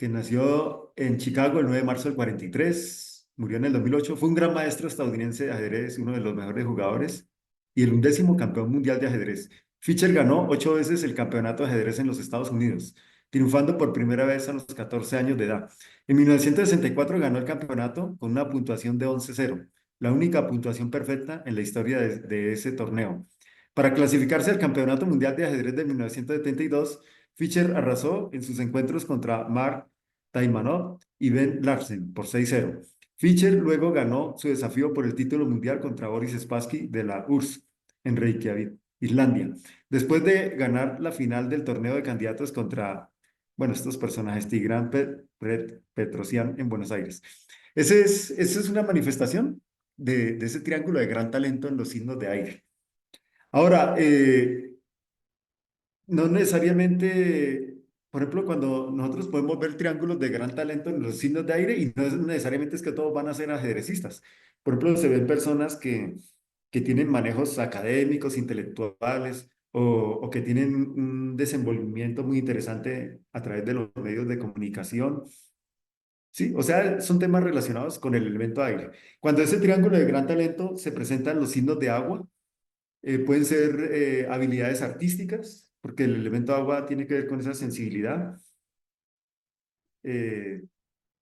nació en Chicago el 9 de marzo del 43, murió en el 2008, fue un gran maestro estadounidense de ajedrez, uno de los mejores jugadores y el 11º campeón mundial de ajedrez. Fischer ganó 8 veces el campeonato de ajedrez en los Estados Unidos, triunfando por primera vez a los 14 años de edad. En 1964 ganó el campeonato con una puntuación de 11-0, la única puntuación perfecta en la historia de ese torneo. Para clasificarse al Campeonato Mundial de Ajedrez de 1972, Fischer arrasó en sus encuentros contra Mark Taimanov y Ben Larsen por 6-0. Fischer luego ganó su desafío por el título mundial contra Boris Spassky de la URSS en Reykjavik, Islandia. Después de ganar la final del torneo de candidatos contra, bueno, estos personajes, Tigran Petrosian en Buenos Aires. Esa es una manifestación de ese triángulo de gran talento en los signos de aire. Ahora, no necesariamente, por ejemplo, cuando nosotros podemos ver triángulos de gran talento en los signos de aire y no es necesariamente es que todos van a ser ajedrecistas. Por ejemplo, se ven personas que tienen manejos académicos, intelectuales o que tienen un desenvolvimiento muy interesante a través de los medios de comunicación. Sí, o sea, son temas relacionados con el elemento aire. Cuando ese triángulo de gran talento se presenta en los signos de agua, pueden ser habilidades artísticas, porque el elemento agua tiene que ver con esa sensibilidad, eh,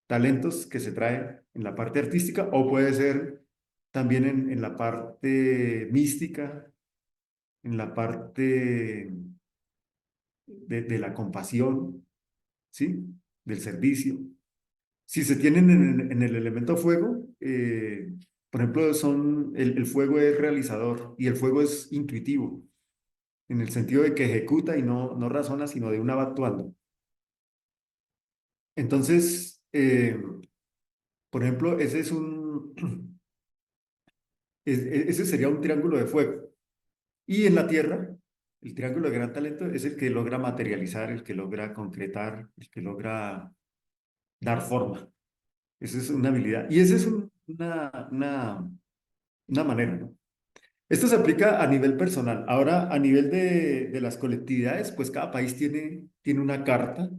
talentos que se traen en la parte artística, o puede ser también en la parte mística, en la parte de la compasión, ¿sí? Del servicio. Si se tienen en el elemento fuego, por ejemplo, el fuego es realizador y el fuego es intuitivo, en el sentido de que ejecuta y no razona, sino de una va actuando. Entonces, por ejemplo, ese sería un triángulo de fuego. Y en la Tierra, el triángulo de gran talento es el que logra materializar, el que logra concretar, el que logra dar forma. Esa es una habilidad. Y esa es una manera, ¿no? Esto se aplica a nivel personal. Ahora, a nivel de las colectividades, pues cada país tiene una carta.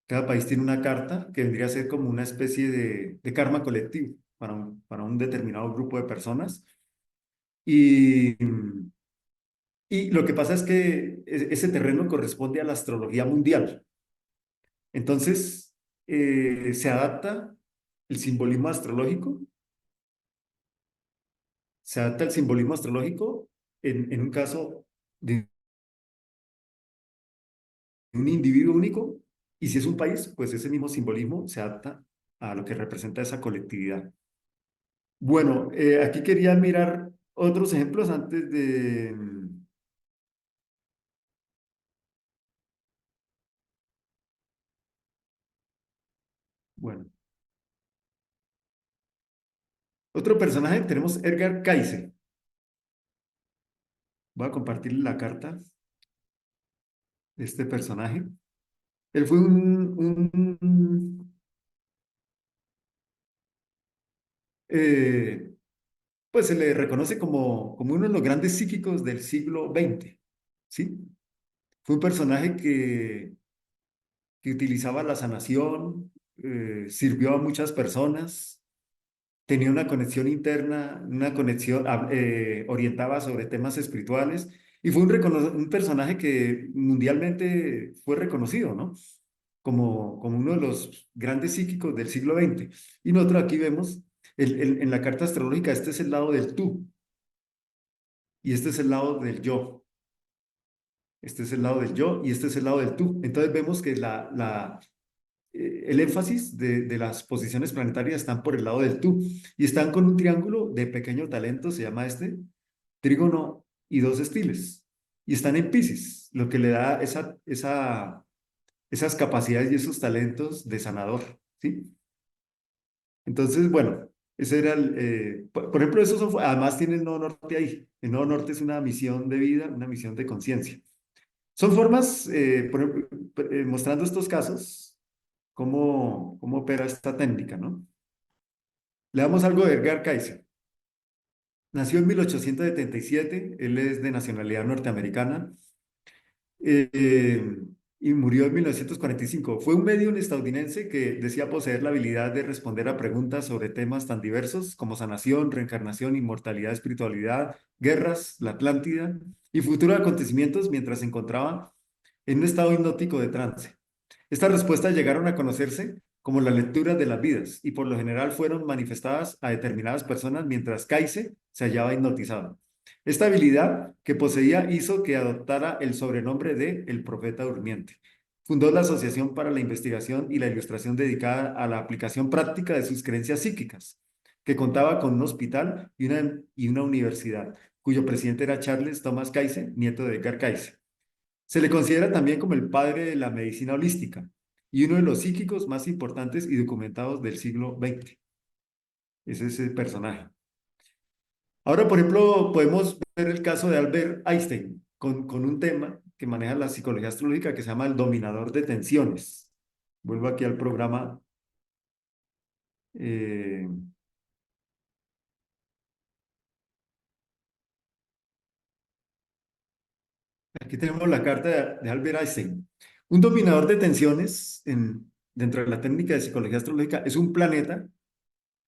Cada país tiene una carta que vendría a ser como una especie de karma colectivo para un determinado grupo de personas. Y, y lo que pasa es que ese terreno corresponde a la astrología mundial. Entonces, se adapta el simbolismo astrológico, se adapta el simbolismo astrológico en un caso de un individuo único, y si es un país, pues ese mismo simbolismo se adapta a lo que representa esa colectividad. Bueno, aquí quería mirar otros ejemplos antes de... Bueno, otro personaje, tenemos Edgar Cayce. Voy a compartir la carta de este personaje. Él fue eh, pues se le reconoce como uno de los grandes psíquicos del siglo XX, ¿sí? Fue un personaje que utilizaba la sanación, sirvió a muchas personas, tenía una conexión interna, una conexión, orientada sobre temas espirituales y fue un personaje que mundialmente fue reconocido, ¿no? Como uno de los grandes psíquicos del siglo XX. Y nosotros aquí vemos, en la carta astrológica, este es el lado del tú y este es el lado del yo. Este es el lado del yo y este es el lado del tú. Entonces vemos que el énfasis de las posiciones planetarias están por el lado del tú y están con un triángulo de pequeño talento, se llama este, trígono y dos estiles. Y están en Piscis, lo que le da esas capacidades y esos talentos de sanador, ¿sí? Entonces, bueno, ese era por ejemplo, además tiene el nodo norte ahí. El nodo norte es una misión de vida, una misión de conciencia. Son formas, por ejemplo, mostrando estos casos, cómo opera esta técnica, ¿no? Le damos algo de Edgar Cayce. nació en 1877, él es de nacionalidad norteamericana eh, y murió en 1945. Fue un medium estadounidense que decía poseer la habilidad de responder a preguntas sobre temas tan diversos como sanación, reencarnación, inmortalidad, espiritualidad, guerras, la Atlántida y futuros acontecimientos mientras se encontraba en un estado hipnótico de trance. Estas respuestas llegaron a conocerse como las lecturas de las vidas y por lo general fueron manifestadas a determinadas personas mientras Kaise se hallaba hipnotizado. Esta habilidad que poseía hizo que adoptara el sobrenombre de el profeta durmiente. Fundó la Asociación para la Investigación y la Ilustración dedicada a la aplicación práctica de sus creencias psíquicas, que contaba con un hospital y una universidad, cuyo presidente era Charles Thomas Kaise, nieto de Edgar Cayce. Se le considera también como el padre de la medicina holística y uno de los psíquicos más importantes y documentados del siglo XX. Ese es el personaje. Ahora, por ejemplo, podemos ver el caso de Albert Einstein con un tema que maneja la psicología astrológica que se llama el dominador de tensiones. Vuelvo aquí al programa. eh, Aquí tenemos la carta de Albert Einstein. Un dominador de tensiones dentro de la técnica de psicología astrológica es un planeta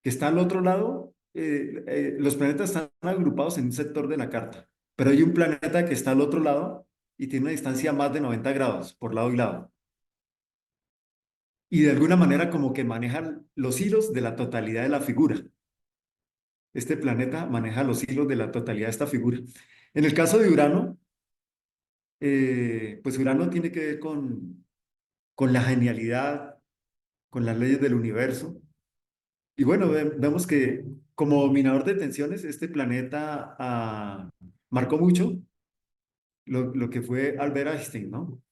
que está al otro lado. Los planetas están agrupados en un sector de la carta, pero hay un planeta que está al otro lado y tiene una distancia más de 90 grados por lado y lado. Y de alguna manera como que maneja los hilos de la totalidad de la figura. Este planeta maneja los hilos de la totalidad de esta figura. En el caso de Urano, pues Urano tiene que ver con la genialidad, con las leyes del universo. Y bueno, vemos que como dominador de tensiones, este planeta marcó mucho lo que fue Albert Einstein, ¿no?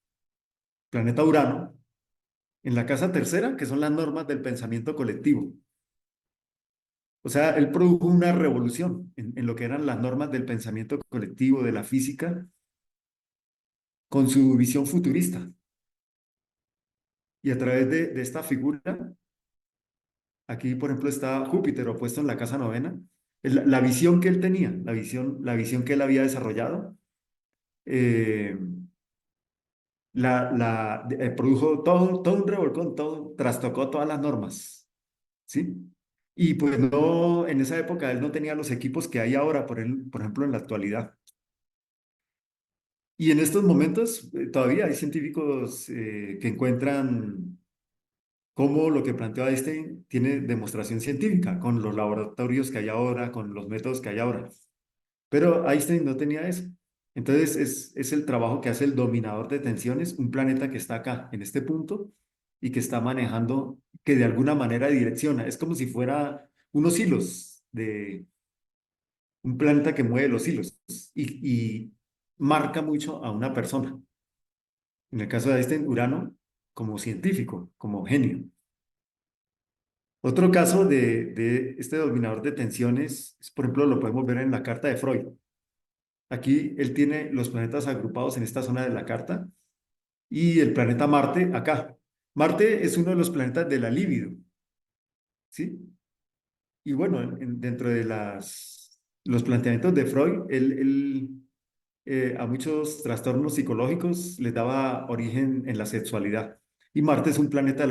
Planeta Urano, en la casa tercera, que son las normas del pensamiento colectivo. O sea, él produjo una revolución en lo que eran las normas del pensamiento colectivo, de la física, con su visión futurista. Y a través de esta figura, aquí por ejemplo está Júpiter opuesto en la casa novena, la visión que él tenía, la visión que él había desarrollado, eh, produjo todo un revolcón, trastocó todas las normas, ¿sí? Y pues no, en esa época él no tenía los equipos que hay ahora, por ejemplo, en la actualidad. Y en estos momentos todavía hay científicos que encuentran cómo lo que planteó Einstein tiene demostración científica con los laboratorios que hay ahora, con los métodos que hay ahora. Pero Einstein no tenía eso. Entonces es el trabajo que hace el dominador de tensiones, un planeta que está acá, en este punto, y que está manejando, que de alguna manera direcciona. Es como si fuera unos hilos de un planeta que mueve los hilos y marca mucho a una persona. En el caso de Einstein, Urano como científico, como genio. Otro caso de este dominador de tensiones, por ejemplo, lo podemos ver en la carta de Freud. Aquí él tiene los planetas agrupados en esta zona de la carta y el planeta Marte acá. Marte es uno de los planetas de la libido, ¿sí? Y bueno, dentro de los planteamientos de Freud, él a muchos trastornos psicológicos les daba origen en la sexualidad. Y Marte es un planeta de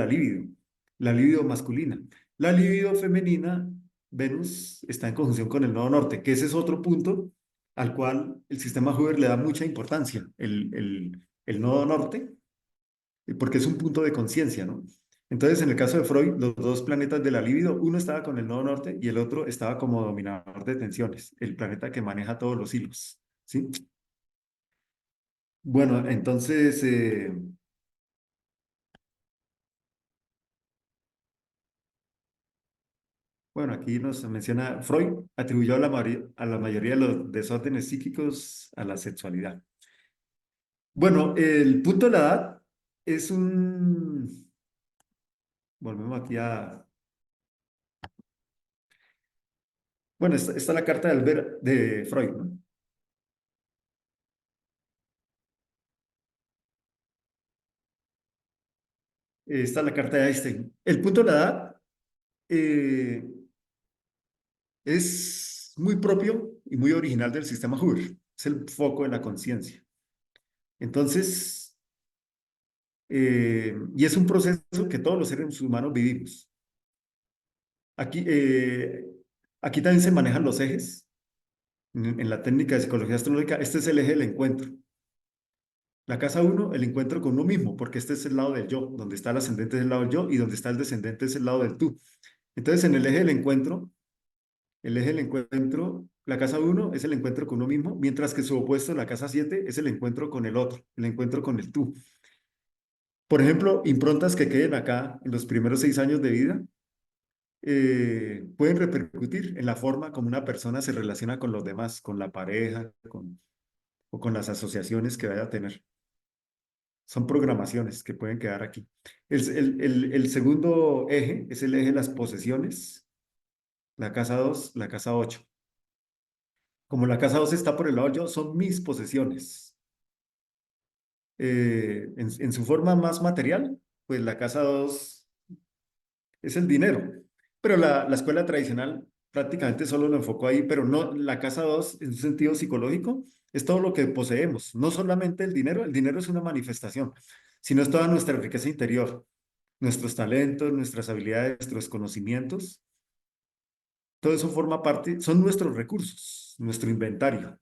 la libido masculina. La libido femenina, Venus, está en conjunción con el nodo norte, que ese es otro punto al cual el sistema Hoover le da mucha importancia, el nodo norte, porque es un punto de conciencia, ¿no? Entonces, en el caso de Freud, los dos planetas de la libido, uno estaba con el nodo norte y el otro estaba como dominador de tensiones, el planeta que maneja todos los hilos, ¿sí? Bueno, entonces, bueno, aquí nos menciona Freud, atribuyó a la mayoría de los desórdenes psíquicos a la sexualidad. Bueno, el punto de la edad es volvemos aquí bueno, está la carta de Freud, ¿no? Está la carta de Einstein. El punto de la edad eh, es es muy propio y muy original del sistema Hoover. Es el foco de la conciencia. Entonces, y es un proceso que todos los seres humanos vivimos. Aquí, aquí también se manejan los ejes. En la técnica de psicología astrológica, este es el eje del encuentro. La casa uno, el encuentro con uno mismo, porque este es el lado del yo, donde está el ascendente es el lado del yo y donde está el descendente es el lado del tú. Entonces, en el eje del encuentro, la casa uno es el encuentro con uno mismo, mientras que su opuesto, la casa 7, es el encuentro con el otro, el encuentro con el tú. Por ejemplo, improntas que queden acá en los primeros 6 años de vida pueden repercutir en la forma como una persona se relaciona con los demás, con la pareja, o con las asociaciones que vaya a tener. Son programaciones que pueden quedar aquí. El segundo eje es el eje de las posesiones, la casa 2, la casa 8. Como la casa 2 está por el lado del yo, son mis posesiones. En su forma más material, pues la casa 2 es el dinero. Pero la escuela tradicional prácticamente solo lo enfocó ahí, pero no, la casa 2 en un sentido psicológico es todo lo que poseemos, no solamente el dinero es una manifestación, sino es toda nuestra riqueza interior, nuestros talentos, nuestras habilidades, nuestros conocimientos, todo eso forma parte, son nuestros recursos, nuestro inventario,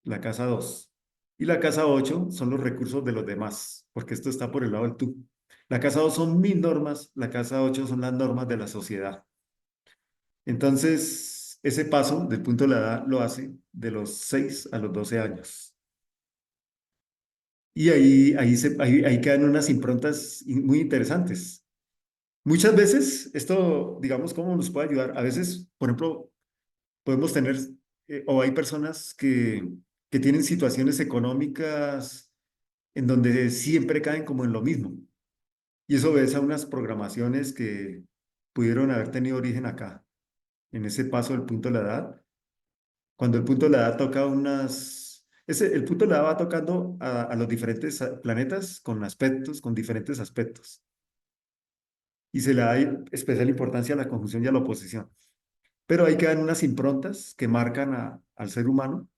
la casa 2. Y la casa 8 son los recursos de los demás, porque esto está por el lado del tú. La casa 2 son mis normas, la casa 8 son las normas de la sociedad. Entonces, ese paso del punto de la edad lo hace de los 6 a los 12 años. Y ahí quedan unas improntas muy interesantes. Muchas veces, esto, digamos, ¿cómo nos puede ayudar? A veces, por ejemplo, podemos tener, o hay personas que tienen situaciones económicas en donde siempre caen como en lo mismo. Y eso obedece a unas programaciones que pudieron haber tenido origen acá, en ese paso del punto de la edad. Cuando el punto de la edad toca el punto de la edad va tocando a los diferentes planetas con aspectos, con diferentes aspectos. Y se le da especial importancia a la conjunción y a la oposición. Pero ahí quedan unas improntas que marcan al ser humano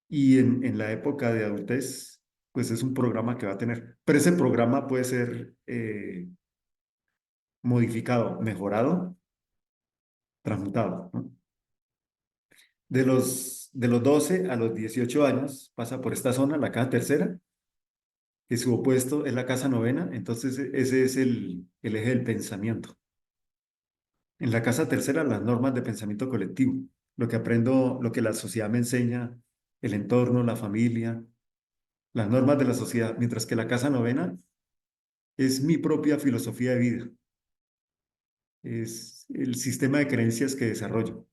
y en la época de adultez, pues es un programa que va a tener. Pero ese programa puede ser modificado, mejorado, transmutado, ¿no? De los 12 a los 18 años pasa por esta zona, la casa tercera, que su opuesto es la casa novena, entonces ese es el eje del pensamiento. En la casa tercera, las normas de pensamiento colectivo, lo que aprendo, lo que la sociedad me enseña, el entorno, la familia, las normas de la sociedad, mientras que la casa novena es mi propia filosofía de vida, es el sistema de creencias que desarrollo,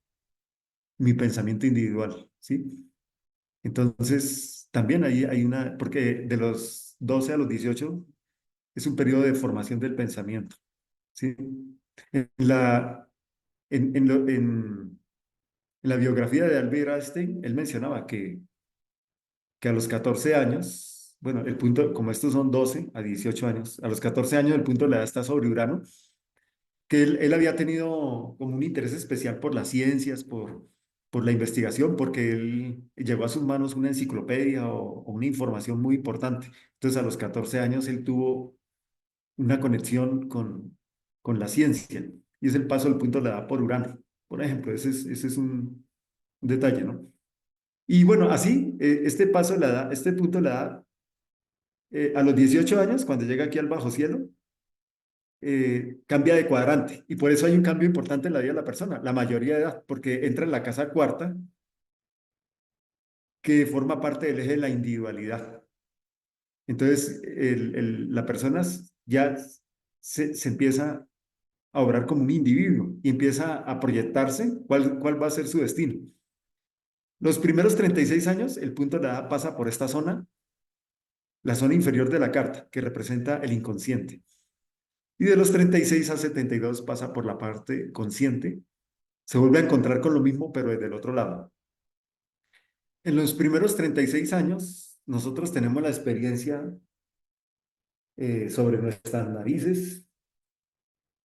mi pensamiento individual, ¿sí? Entonces, también ahí hay porque de los 12 a los 18 es un periodo de formación del pensamiento, ¿sí? En la, en la biografía de Albert Einstein, él mencionaba que a los 14 años, bueno, el punto, como estos son 12 a 18 años, a los 14 años el punto de la edad está sobre Urano, que él había tenido como un interés especial por las ciencias, por la investigación, porque él llegó a sus manos una enciclopedia o una información muy importante. Entonces, a los 14 años él tuvo una conexión con la ciencia, y es el paso del punto de la edad por Urano. Por ejemplo, ese es un detalle, ¿no? Y bueno, así, este paso de la edad, este punto de la edad, a los 18 años, cuando llega aquí al bajo cielo, cambia de cuadrante. Y por eso hay un cambio importante en la vida de la persona, la mayoría de edad, porque entra en la casa cuarta, que forma parte del eje de la individualidad. Entonces, la persona ya se empieza a obrar como un individuo y empieza a proyectarse cuál va a ser su destino. Los primeros 36 años, el punto de la edad pasa por esta zona, la zona inferior de la carta, que representa el inconsciente. Y de los 36 a 72 pasa por la parte consciente, se vuelve a encontrar con lo mismo, pero desde el otro lado. En los primeros 36 años, nosotros tenemos la experiencia sobre nuestras narices,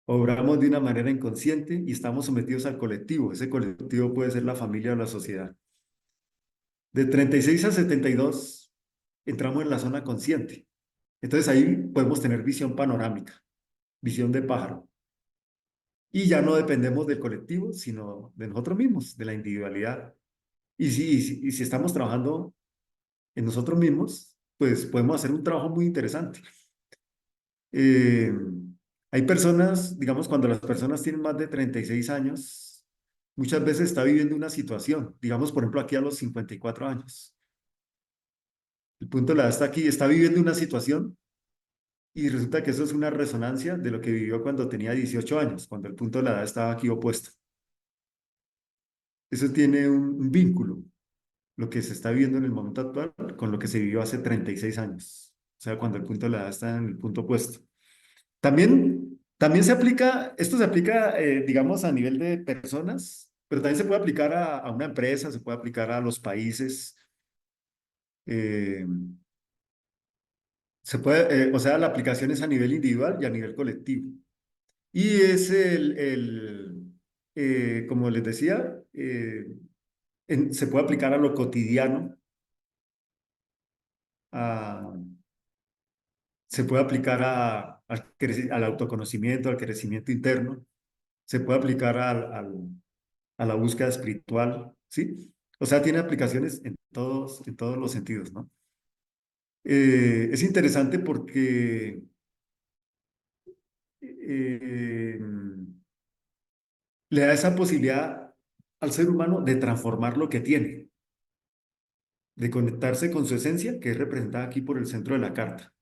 obramos de una manera inconsciente y estamos sometidos al colectivo. Ese colectivo puede ser la familia o la sociedad. De 36 a 72 entramos en la zona consciente. Entonces ahí podemos tener visión panorámica, visión de pájaro. Y ya no dependemos del colectivo, sino de nosotros mismos, de la individualidad. Y si estamos trabajando en nosotros mismos, pues podemos hacer un trabajo muy interesante. Eh, Hay personas, digamos, cuando las personas tienen más de 36 años, muchas veces está viviendo una situación, digamos, por ejemplo, aquí a los 54 años. El punto de la edad está aquí, está viviendo una situación y resulta que eso es una resonancia de lo que vivió cuando tenía 18 años, cuando el punto de la edad estaba aquí opuesto. Eso tiene un vínculo, lo que se está viviendo en el momento actual con lo que se vivió hace 36 años, o sea, cuando el punto de la edad está en el punto opuesto. También se aplica, esto se aplica, digamos, a nivel de personas, pero también se puede aplicar a una empresa, se puede aplicar a los países, eh, o sea, la aplicación es a nivel individual y a nivel colectivo. Y es como les decía, se puede aplicar a lo cotidiano, a, se puede aplicar al autoconocimiento, al crecimiento interno, se puede aplicar a la búsqueda espiritual, ¿sí? O sea, tiene aplicaciones en todos los sentidos, ¿no? Es interesante porque eh, le da esa posibilidad al ser humano de transformar lo que tiene, de conectarse con su esencia, que es representada aquí por el centro de la carta.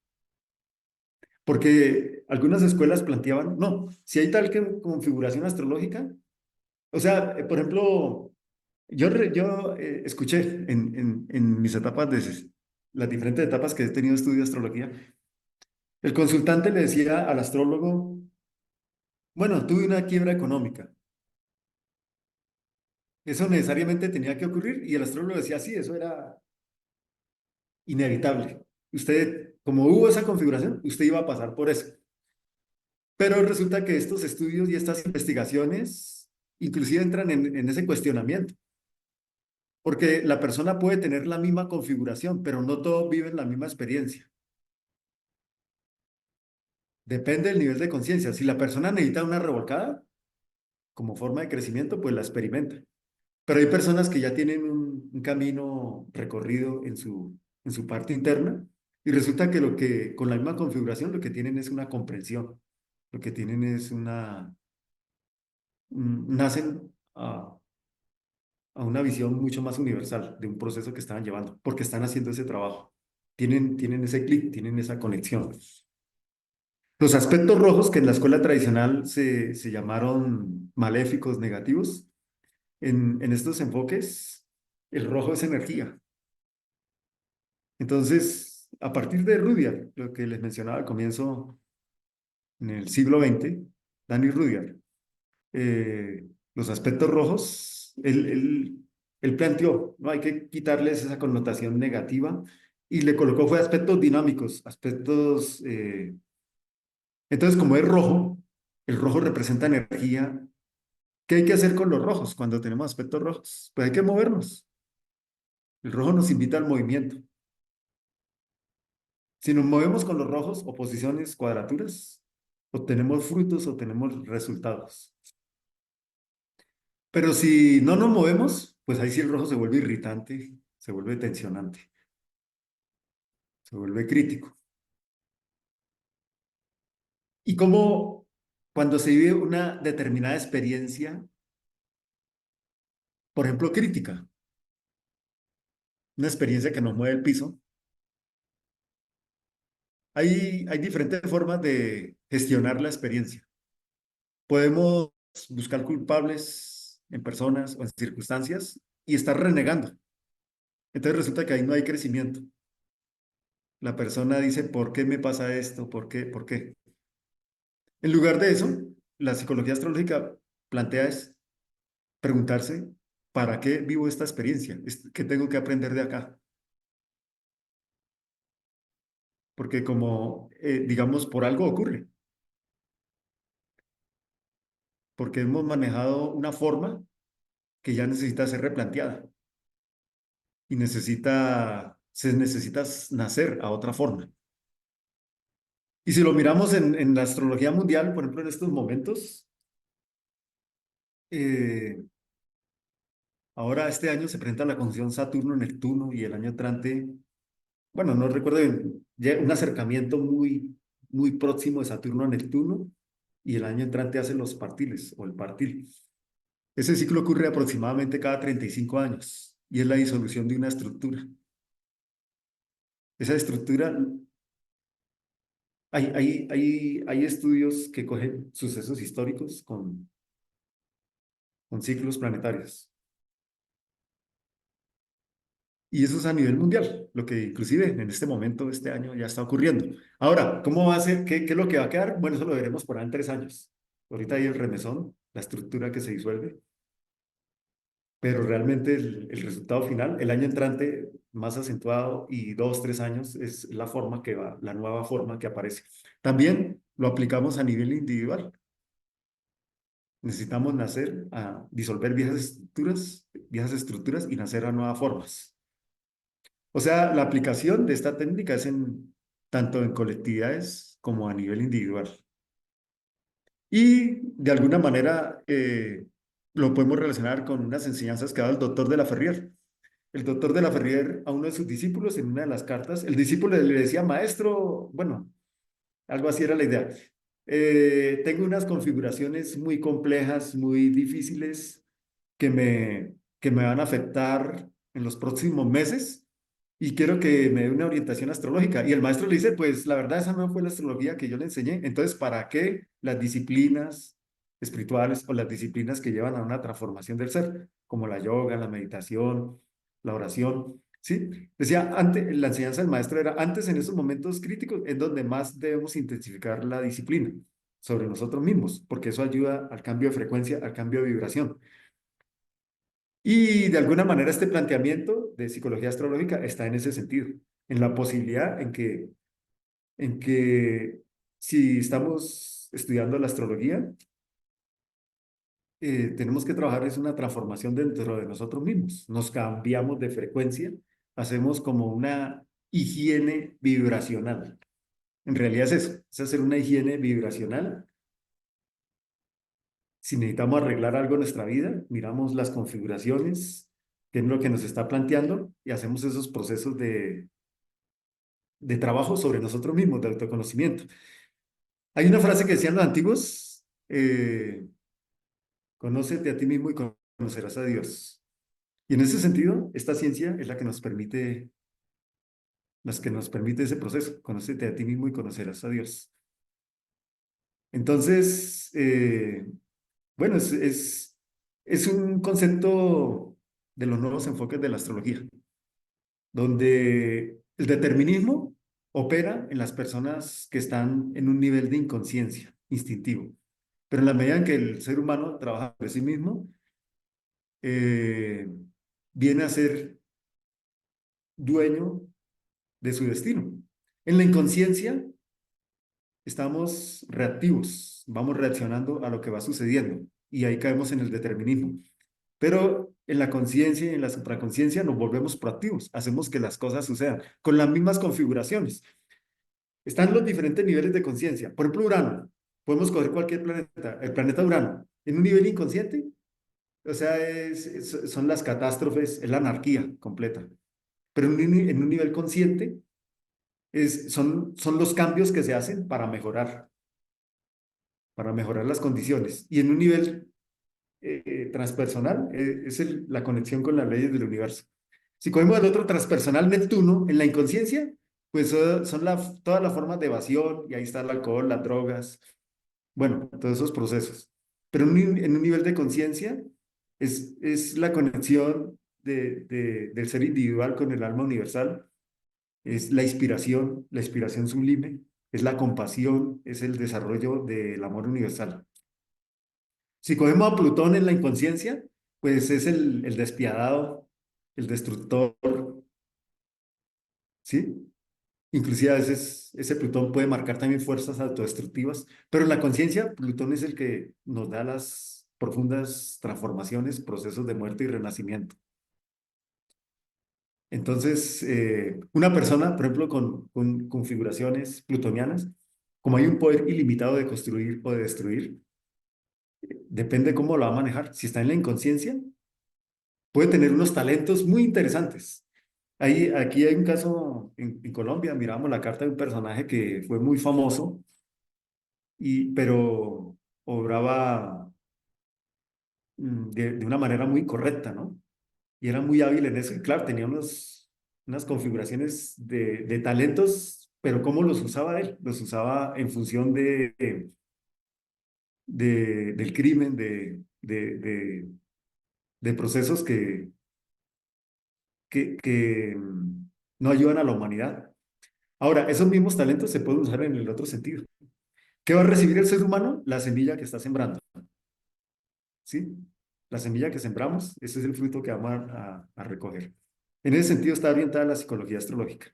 Porque algunas escuelas planteaban, no, si hay tal configuración astrológica, o sea, por ejemplo, yo escuché en mis etapas, las diferentes etapas que he tenido estudio de astrología, el consultante le decía al astrólogo, bueno, tuve una quiebra económica. Eso necesariamente tenía que ocurrir y el astrólogo decía, sí, eso era inevitable. Usted, como hubo esa configuración, usted iba a pasar por eso. Pero resulta que estos estudios y estas investigaciones inclusive entran en ese cuestionamiento, porque la persona puede tener la misma configuración, pero no todos viven la misma experiencia. Depende del nivel de conciencia. Si la persona necesita una revolcada como forma de crecimiento, pues la experimenta. Pero hay personas que ya tienen un camino recorrido en su parte interna y resulta que con la misma configuración lo que tienen es una comprensión, lo que tienen es nacen a una visión mucho más universal de un proceso que estaban llevando, porque están haciendo ese trabajo. Tienen ese clic, tienen esa conexión. Los aspectos rojos, que en la escuela tradicional se llamaron maléficos, negativos, en estos enfoques, el rojo es energía. Entonces, a partir de Rudyard, lo que les mencionaba al comienzo, en el siglo XX, Danny Rudyard, los aspectos rojos, él planteó, no hay que quitarles esa connotación negativa y le colocó fue aspectos dinámicos, aspectos. Entonces, como es rojo, el rojo representa energía. ¿Qué hay que hacer con los rojos cuando tenemos aspectos rojos? Pues hay que movernos. El rojo nos invita al movimiento. Si nos movemos con los rojos, oposiciones, cuadraturas, obtenemos frutos, obtenemos resultados. Pero si no nos movemos, pues ahí sí el rojo se vuelve irritante, se vuelve tensionante, se vuelve crítico. Y como cuando se vive una determinada experiencia, por ejemplo, crítica, una experiencia que nos mueve el piso, hay diferentes formas de gestionar la experiencia. Podemos buscar culpables en personas o en circunstancias y estar renegando. Entonces resulta que ahí no hay crecimiento. La persona dice, ¿por qué me pasa esto? ¿Por qué? ¿Por qué? En lugar de eso, la psicología astrológica plantea es preguntarse, ¿para qué vivo esta experiencia? ¿Qué tengo que aprender de acá? Porque como, digamos, por algo ocurre. porque hemos manejado una forma que ya necesita ser replanteada y se necesita nacer a otra forma. Y si lo miramos en la astrología mundial, por ejemplo, en estos momentos, eh, ahora este año se presenta la conjunción Saturno-Neptuno y el año entrante, bueno, no recuerdo bien, ya un acercamiento muy próximo de Saturno a Neptuno y el año entrante hacen los partiles o el partil. Ese ciclo ocurre aproximadamente cada 35 años y es la disolución de una estructura. Esa estructura, hay estudios que cogen sucesos históricos con ciclos planetarios. Y eso es a nivel mundial, lo que inclusive en este momento, este año, ya está ocurriendo. Ahora, ¿cómo va a ser? ¿Qué es lo que va a quedar? Bueno, eso lo veremos por ahí en 3 años. Ahorita hay el remesón, la estructura que se disuelve, pero realmente el resultado final, el año entrante más acentuado y 2, 3 años es la forma que va, la nueva forma que aparece. También lo aplicamos a nivel individual. Necesitamos nacer a disolver viejas estructuras y nacer a nuevas formas. O sea, la aplicación de esta técnica es tanto en colectividades como a nivel individual. Y de alguna manera lo podemos relacionar con unas enseñanzas que ha dado el doctor de la Ferrier. El doctor de la Ferrier a uno de sus discípulos en una de las cartas, el discípulo le decía, maestro, bueno, algo así era la idea. Tengo unas configuraciones muy complejas, muy difíciles, que me van a afectar en los próximos meses y quiero que me dé una orientación astrológica. Y el maestro le dice, pues la verdad esa no fue la astrología que yo le enseñé. Entonces, ¿para qué las disciplinas espirituales o las disciplinas que llevan a una transformación del ser, como la yoga, la meditación, la oración? ¿Sí? Decía, antes, la enseñanza del maestro era, antes en esos momentos críticos es donde más debemos intensificar la disciplina sobre nosotros mismos, porque eso ayuda al cambio de frecuencia, al cambio de vibración. Y de alguna manera este planteamiento de psicología astrológica está en ese sentido, en la posibilidad en que si estamos estudiando la astrología, tenemos que trabajar es una transformación dentro de nosotros mismos. Nos cambiamos de frecuencia, hacemos como una higiene vibracional. En realidad es eso, es hacer una higiene vibracional. Si necesitamos arreglar algo en nuestra vida, miramos las configuraciones, qué es lo que nos está planteando y hacemos esos procesos de trabajo sobre nosotros mismos, de autoconocimiento. Hay una frase que decían los antiguos, conócete a ti mismo y conocerás a Dios. Y en ese sentido, esta ciencia es la que nos permite ese proceso, conócete a ti mismo y conocerás a Dios. Entonces, bueno, es un concepto de los nuevos enfoques de la astrología, donde el determinismo opera en las personas que están en un nivel de inconsciencia instintivo. Pero en la medida en que el ser humano trabaja por sí mismo, eh, viene a ser dueño de su destino. En la inconsciencia estamos reactivos, vamos reaccionando a lo que va sucediendo y ahí caemos en el determinismo. Pero en la conciencia y en la supraconciencia nos volvemos proactivos, hacemos que las cosas sucedan con las mismas configuraciones. Están los diferentes niveles de conciencia. Por ejemplo, Urano. Podemos coger cualquier planeta, el planeta Urano, en un nivel inconsciente, o sea, son las catástrofes, es la anarquía completa. Pero en un nivel consciente son los cambios que se hacen para mejorar las condiciones. Y en un nivel transpersonal es la conexión con las leyes del universo. Si cogemos el otro transpersonal Neptuno, en la inconsciencia, pues son todas las formas de evasión, y ahí está el alcohol, las drogas, bueno, todos esos procesos. Pero en un nivel de conciencia es la conexión del ser individual con el alma universal, es la inspiración sublime, es la compasión, es el desarrollo del amor universal. Si cogemos a Plutón en la inconsciencia, pues es el despiadado, el destructor, ¿sí? Inclusive a veces ese Plutón puede marcar también fuerzas autodestructivas, pero en la conciencia, Plutón es el que nos da las profundas transformaciones, procesos de muerte y renacimiento. Entonces, una persona, por ejemplo, con configuraciones plutonianas, como hay un poder ilimitado de construir o de destruir, depende cómo lo va a manejar. Si está en la inconsciencia, puede tener unos talentos muy interesantes. Aquí hay un caso en Colombia, miramos la carta de un personaje que fue muy famoso, pero obraba de una manera muy correcta, ¿no? Y era muy hábil en eso. Y claro, tenía unas configuraciones de talentos, pero ¿cómo los usaba él? Los usaba en función del crimen, de procesos que no ayudan a la humanidad. Ahora, esos mismos talentos se pueden usar en el otro sentido. ¿Qué va a recibir el ser humano? La semilla que está sembrando, ¿sí? La semilla que sembramos, ese es el fruto que vamos a recoger. En ese sentido está orientada la psicología astrológica.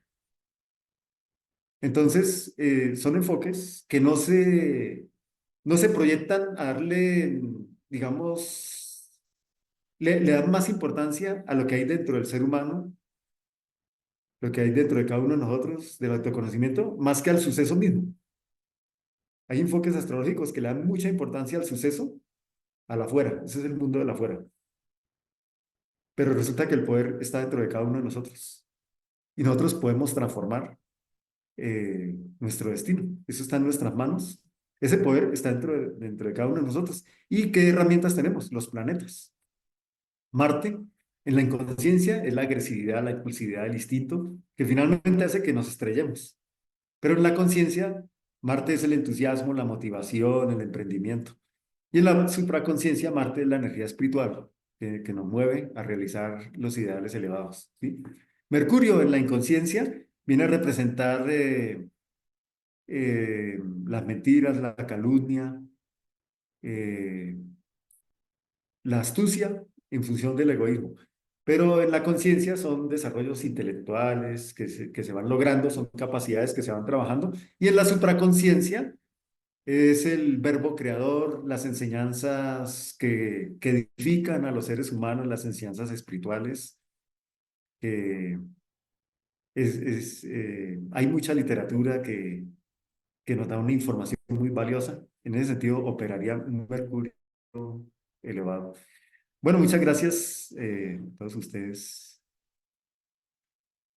Entonces, son enfoques que no se proyectan a darle, digamos, le dan más importancia a lo que hay dentro del ser humano, lo que hay dentro de cada uno de nosotros, del autoconocimiento, más que al suceso mismo. Hay enfoques astrológicos que le dan mucha importancia al suceso, al afuera. Ese es el mundo del afuera. Pero resulta que el poder está dentro de cada uno de nosotros. Y nosotros podemos transformar nuestro destino. Eso está en nuestras manos. Ese poder está dentro de cada uno de nosotros. ¿Y qué herramientas tenemos? Los planetas. Marte, en la inconsciencia, es la agresividad, la impulsividad, el instinto, que finalmente hace que nos estrellemos. Pero en la conciencia, Marte es el entusiasmo, la motivación, el emprendimiento. Y en la supraconsciencia, Marte es la energía espiritual que nos mueve a realizar los ideales elevados, ¿sí? Mercurio en la inconsciencia viene a representar las mentiras, la calumnia, eh, la astucia en función del egoísmo. Pero en la conciencia son desarrollos intelectuales que se van logrando, son capacidades que se van trabajando. Y en la supraconsciencia es el verbo creador, las enseñanzas que edifican a los seres humanos, las enseñanzas espirituales. eh, hay mucha literatura que nos da una información muy valiosa. En ese sentido, operaría un Mercurio elevado. Bueno, muchas gracias a todos ustedes.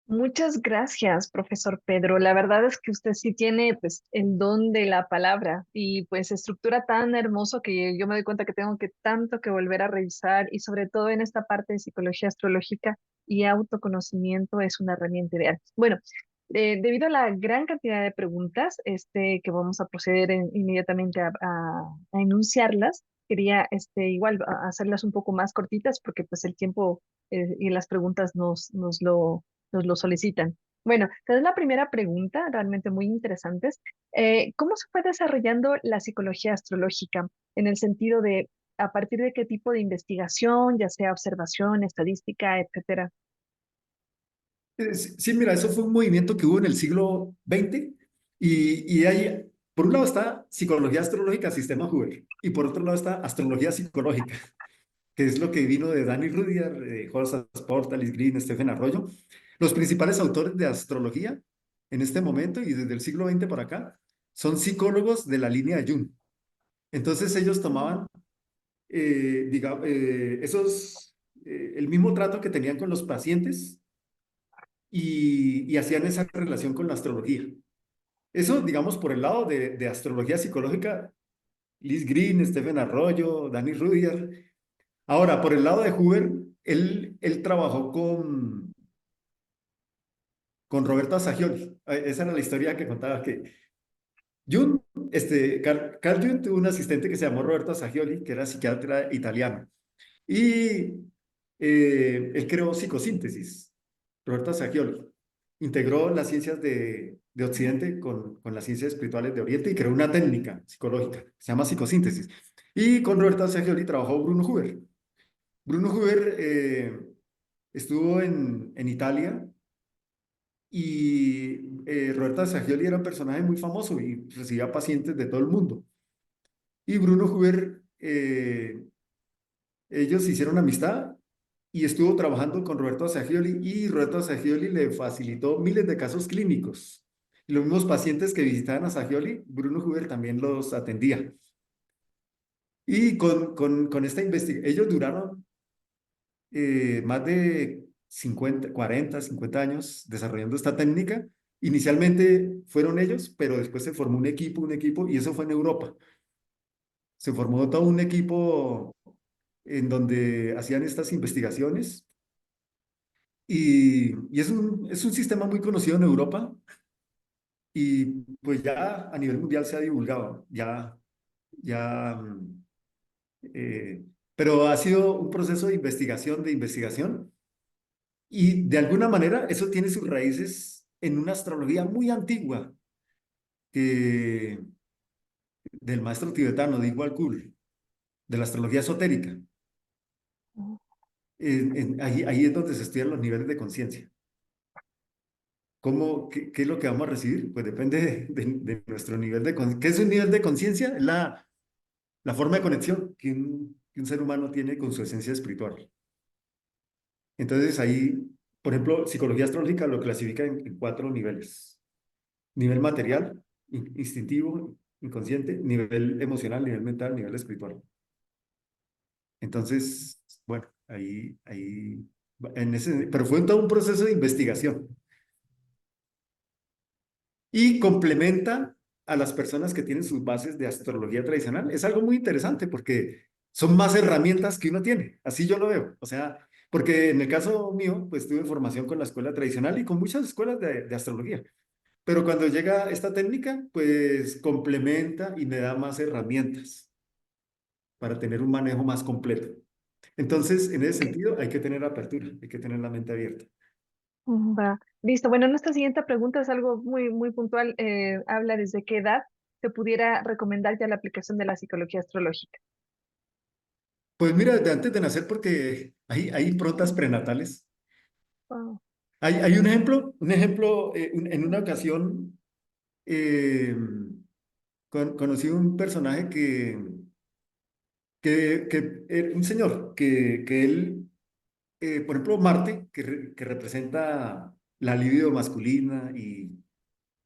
Muchas gracias, profesor Pedro. La verdad es que usted sí tiene pues el don de la palabra y pues estructura tan hermoso que yo me doy cuenta que tengo que tanto que volver a revisar y sobre todo en esta parte de psicología astrológica y autoconocimiento es una herramienta ideal. Bueno, debido a la gran cantidad de preguntas que vamos a proceder inmediatamente a enunciarlas, quería igual hacerlas un poco más cortitas porque pues el tiempo y las preguntas nos lo solicitan. Bueno, entonces la primera pregunta, realmente muy interesante, es ¿cómo se fue desarrollando la psicología astrológica en el sentido de a partir de qué tipo de investigación, ya sea observación, estadística, etcétera? Sí, mira, eso fue un movimiento que hubo en el siglo XX y ahí, por un lado está psicología astrológica, sistema Hubble, y por otro lado está astrología psicológica, que es lo que vino de Danny Rudier, Joseph Portal, Green, Stephen Arroyo. Los principales autores de astrología en este momento y desde el siglo XX para acá son psicólogos de la línea de Jung. Entonces ellos tomaban, digamos, el mismo trato que tenían con los pacientes y hacían esa relación con la astrología. Eso, digamos, por el lado de astrología psicológica, Liz Green, Stephen Arroyo, Danny Rudier. Ahora, por el lado de Huber, él trabajó con Roberto Assagioli. Esa era la historia que contaba que Jung, Carl Jung tuvo un asistente que se llamó Roberto Assagioli, que era psiquiatra italiano. Y él creó psicosíntesis, Roberto Assagioli. Integró las ciencias de Occidente con las ciencias espirituales de Oriente y creó una técnica psicológica, se llama psicosíntesis. Y con Roberto Assagioli trabajó Bruno Huber. Bruno Huber estuvo en Italia y Roberta Sagioli era un personaje muy famoso y recibía pacientes de todo el mundo. Y Bruno Huber, ellos hicieron amistad y estuvo trabajando con Roberto Sagioli y Roberto Sagioli le facilitó miles de casos clínicos. Y los mismos pacientes que visitaban a Sagioli, Bruno Huber también los atendía. Y con esta investigación, ellos duraron más de 50, 40, 50 años desarrollando esta técnica. Inicialmente fueron ellos, pero después se formó un equipo, y eso fue en Europa. Se formó todo un equipo en donde hacían estas investigaciones y es un sistema muy conocido en Europa y pues ya a nivel mundial se ha divulgado, ya, eh, pero ha sido un proceso de investigación. Y de alguna manera eso tiene sus raíces en una astrología muy antigua que, del maestro tibetano de Igual Kul, de la astrología esotérica. Ahí es donde se estudian los niveles de conciencia. ¿Qué es lo que vamos a recibir? Pues depende de nuestro nivel de conciencia. ¿Qué es un nivel de conciencia? Es la forma de conexión que un ser humano tiene con su esencia espiritual. Entonces ahí, por ejemplo, psicología astrológica lo clasifica en cuatro niveles. Nivel material, instintivo, inconsciente, nivel emocional, nivel mental, nivel espiritual. Entonces, bueno, pero fue todo un proceso de investigación y complementa a las personas que tienen sus bases de astrología tradicional. Es algo muy interesante porque son más herramientas que uno tiene, así yo lo veo. O sea, porque en el caso mío, pues tuve formación con la escuela tradicional y con muchas escuelas de astrología. Pero cuando llega esta técnica, pues complementa y me da más herramientas para tener un manejo más completo. Entonces, en ese Ok. sentido, hay que tener apertura, hay que tener la mente abierta. Va. Listo. Bueno, nuestra siguiente pregunta es algo muy, muy puntual. Habla desde qué edad se pudiera recomendar ya la aplicación de la psicología astrológica. Pues mira, desde antes de nacer, porque hay improntas prenatales. Wow. Hay un ejemplo en una ocasión eh, conocí un personaje un señor, que él, por ejemplo, Marte, que representa la libido masculina y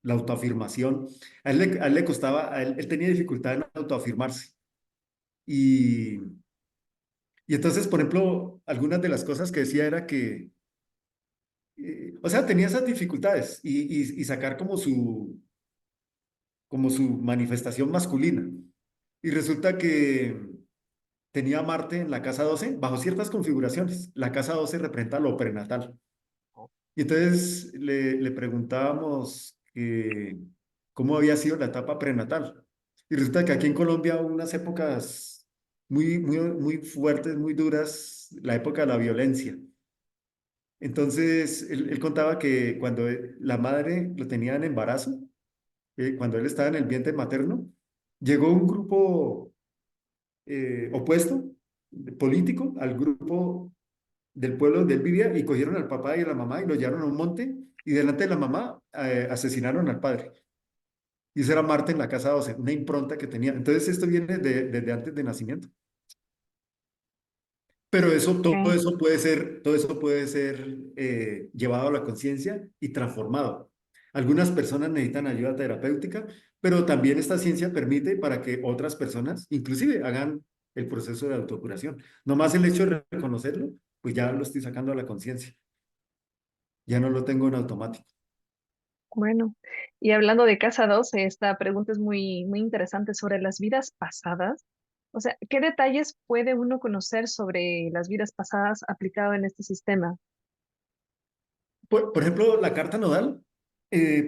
la autoafirmación, a él le costaba, él tenía dificultad en autoafirmarse. Y, y entonces, por ejemplo, algunas de las cosas que decía era que, o sea, tenía esas dificultades y sacar como su manifestación masculina. Y resulta que tenía Marte en la casa 12 bajo ciertas configuraciones. La casa 12 representa lo prenatal. Y entonces le preguntábamos cómo había sido la etapa prenatal. Y resulta que aquí en Colombia hubo unas épocas muy fuertes, muy duras, la época de la violencia. Entonces él contaba que cuando la madre lo tenía en embarazo, cuando él estaba en el vientre materno, llegó un grupo opuesto, político, al grupo del pueblo donde él vivía y cogieron al papá y a la mamá y lo llevaron a un monte y delante de la mamá asesinaron al padre. Y eso era Marte en la casa 12, una impronta que tenía. Entonces esto viene desde antes de nacimiento. Pero Ok. todo eso puede ser llevado a la conciencia y transformado. Algunas personas necesitan ayuda terapéutica, pero también esta ciencia permite para que otras personas, inclusive, hagan el proceso de autocuración. Nomás el hecho de reconocerlo, pues ya lo estoy sacando a la conciencia. Ya no lo tengo en automático. Bueno, y hablando de Casa 12, esta pregunta es muy, muy interesante sobre las vidas pasadas. O sea, ¿qué detalles puede uno conocer sobre las vidas pasadas aplicado en este sistema? Por ejemplo, la carta nodal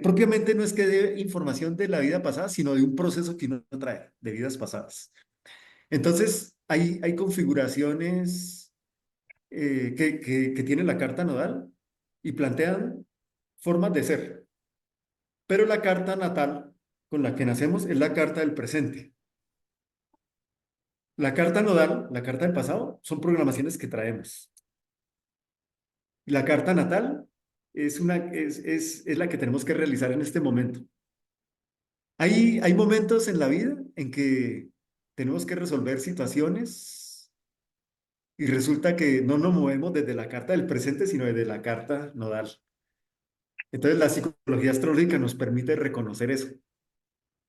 propiamente no es que dé información de la vida pasada, sino de un proceso que uno trae de vidas pasadas. Entonces, hay configuraciones que tiene la carta nodal y plantean formas de ser, pero la carta natal con la que nacemos es la carta del presente. La carta nodal, la carta del pasado, son programaciones que traemos. Y la carta natal es la que tenemos que realizar en este momento. Hay momentos en la vida en que tenemos que resolver situaciones y resulta que no nos movemos desde la carta del presente, sino desde la carta nodal. Entonces, la psicología astrológica nos permite reconocer eso,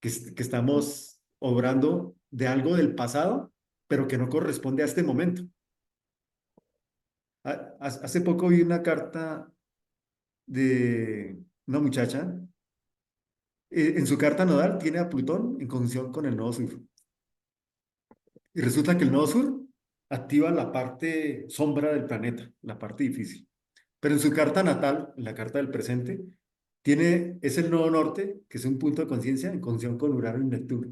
que estamos obrando de algo del pasado, pero que no corresponde a este momento. Hace poco vi una carta de una muchacha. En su carta nodal tiene a Plutón en conjunción con el nodo sur. Y resulta que el nodo sur activa la parte sombra del planeta, la parte difícil. Pero en su carta natal, en la carta del presente, es el nodo norte, que es un punto de conciencia en conjunción con Urano y Neptuno.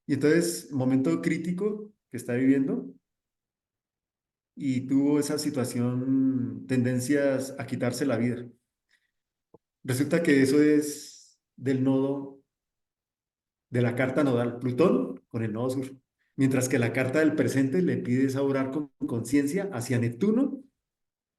Y entonces, momento crítico que está viviendo y tuvo esa situación, tendencias a quitarse la vida. Resulta que eso es del nodo de la carta nodal Plutón con el nodo sur, mientras que la carta del presente le pide es orar con conciencia hacia Neptuno,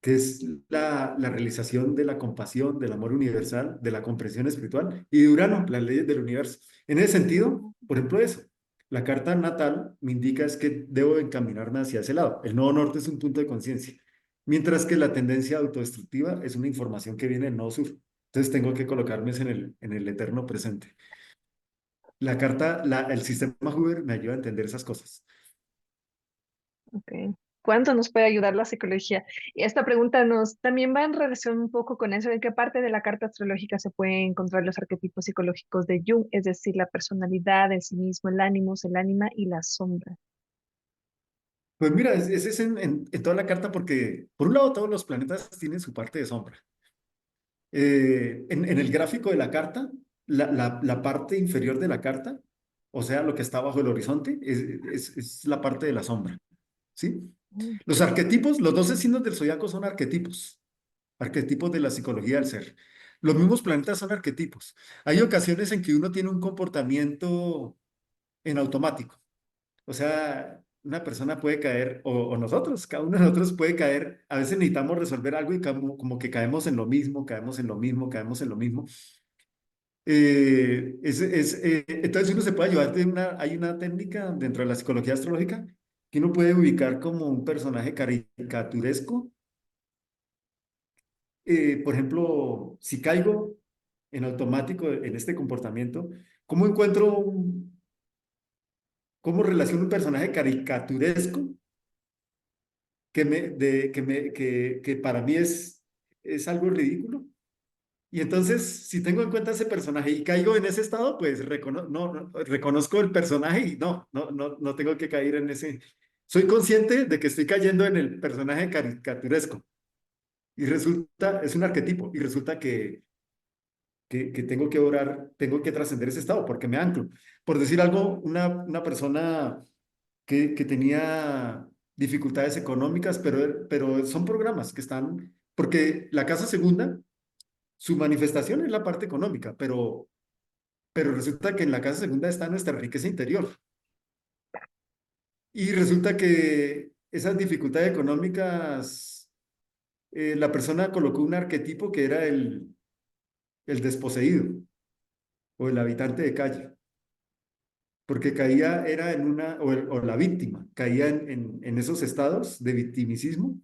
que es la realización de la compasión, del amor universal, de la comprensión espiritual, y de Urano, las leyes del universo. En ese sentido, por ejemplo, eso, la carta natal me indica es que debo encaminarme hacia ese lado. El nodo norte es un punto de conciencia, mientras que la tendencia autodestructiva es una información que viene del nodo sur. Entonces tengo que colocarme en el eterno presente. El sistema Hoover me ayuda a entender esas cosas. Ok. ¿Cuánto nos puede ayudar la psicología? Y esta pregunta nos también va en relación un poco con eso, ¿en qué parte de la carta astrológica se pueden encontrar los arquetipos psicológicos de Jung? Es decir, la personalidad, el sí mismo, el ánimo, el ánima y la sombra. Pues mira, ese es en toda la carta porque, por un lado, todos los planetas tienen su parte de sombra. En el gráfico de la carta, la parte inferior de la carta, o sea, lo que está bajo el horizonte, es la parte de la sombra, ¿sí? Mm. Los arquetipos, los 12 signos del zodiaco son arquetipos de la psicología del ser. Los mismos planetas son arquetipos. Hay ocasiones en que uno tiene un comportamiento en automático. O sea, una persona puede caer, o nosotros, cada uno de nosotros puede caer, a veces necesitamos resolver algo y como que caemos en lo mismo, caemos en lo mismo, caemos en lo mismo. Entonces uno se puede ayudar hay una técnica dentro de la psicología astrológica que uno puede ubicar como un personaje caricaturesco. Por ejemplo, si caigo en automático en este comportamiento, ¿cómo cómo relaciono un personaje caricaturesco que para mí es algo ridículo? Y entonces, si tengo en cuenta ese personaje y caigo en ese estado, pues reconozco el personaje y no tengo que caer en ese. Soy consciente de que estoy cayendo en el personaje caricaturesco y es un arquetipo y resulta que tengo que orar, tengo que trascender ese estado porque me anclo. Por decir algo, una persona que tenía dificultades económicas, pero son programas que están, porque la casa segunda, su manifestación es la parte económica, pero resulta que en la casa segunda está nuestra riqueza interior. Y resulta que esas dificultades económicas, la persona colocó un arquetipo que era el desposeído o el habitante de calle, porque caía, era en o la víctima, caía en esos estados de victimicismo.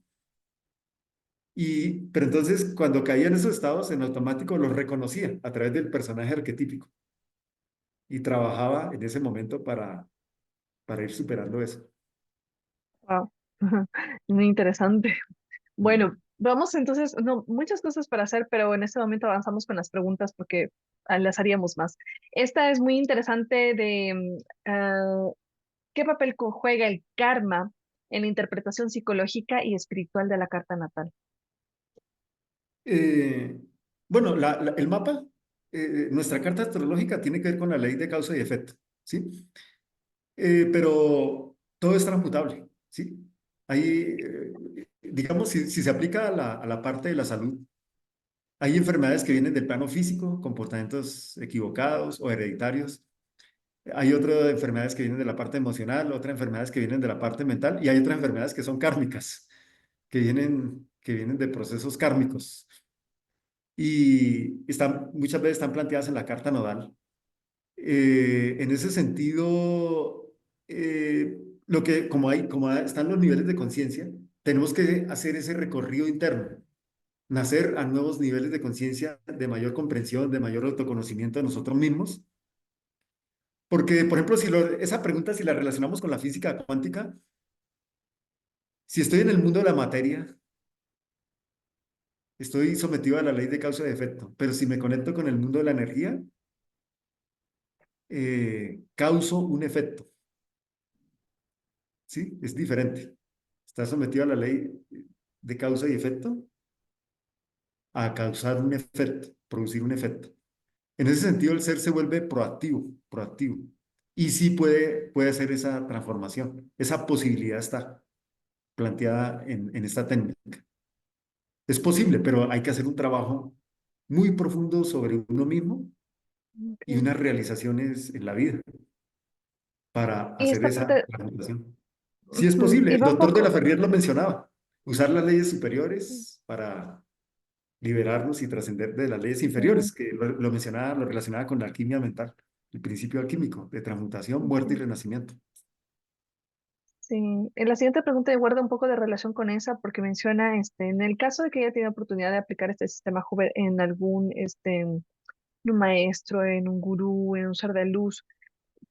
Pero entonces, cuando caía en esos estados, en automático los reconocía a través del personaje arquetípico y trabajaba en ese momento para ir superando eso. Wow. Muy interesante. Mm. Bueno, vamos entonces, no, muchas cosas para hacer, pero en este momento avanzamos con las preguntas porque las haríamos más. Esta es muy interesante de qué papel juega el karma en la interpretación psicológica y espiritual de la carta natal. Eh, bueno, el mapa, nuestra carta astrológica tiene que ver con la ley de causa y efecto, ¿sí? Pero todo es transmutable, ¿sí? Ahí, digamos, si se aplica a la parte de la salud, hay enfermedades que vienen del plano físico, comportamientos equivocados o hereditarios. Hay otras enfermedades que vienen de la parte emocional, otras enfermedades que vienen de la parte mental y hay otras enfermedades que son kármicas, que vienen de procesos kármicos. y muchas veces están planteadas en la carta nodal. En ese sentido, como están los niveles de conciencia, tenemos que hacer ese recorrido interno, nacer a nuevos niveles de conciencia, de mayor comprensión, de mayor autoconocimiento de nosotros mismos. Porque, por ejemplo, esa pregunta, si la relacionamos con la física cuántica, si estoy en el mundo de la materia, estoy sometido a la ley de causa y efecto, pero si me conecto con el mundo de la energía, causo un efecto, ¿sí? Es diferente. Está sometido a la ley de causa y efecto a causar un efecto, producir un efecto. En ese sentido, el ser se vuelve proactivo, proactivo. Y sí puede hacer esa transformación. Esa posibilidad está planteada en esta técnica. Es posible, pero hay que hacer un trabajo muy profundo sobre uno mismo y Ok. unas realizaciones en la vida para Y hacer esta esa parte, transformación. Sí es ujú, posible. y El va un doctor de la poco, Ferrier lo mencionaba. Usar las leyes superiores para liberarnos y trascender de las leyes inferiores, que lo mencionaba, lo relacionaba con la alquimia mental, el principio alquímico de transmutación, muerte y ujú. renacimiento. Sí, en la siguiente pregunta guarda un poco de relación con esa porque menciona, en el caso de que ella tenga oportunidad de aplicar este sistema Hoover en algún, en un maestro, en un gurú, en un ser de luz,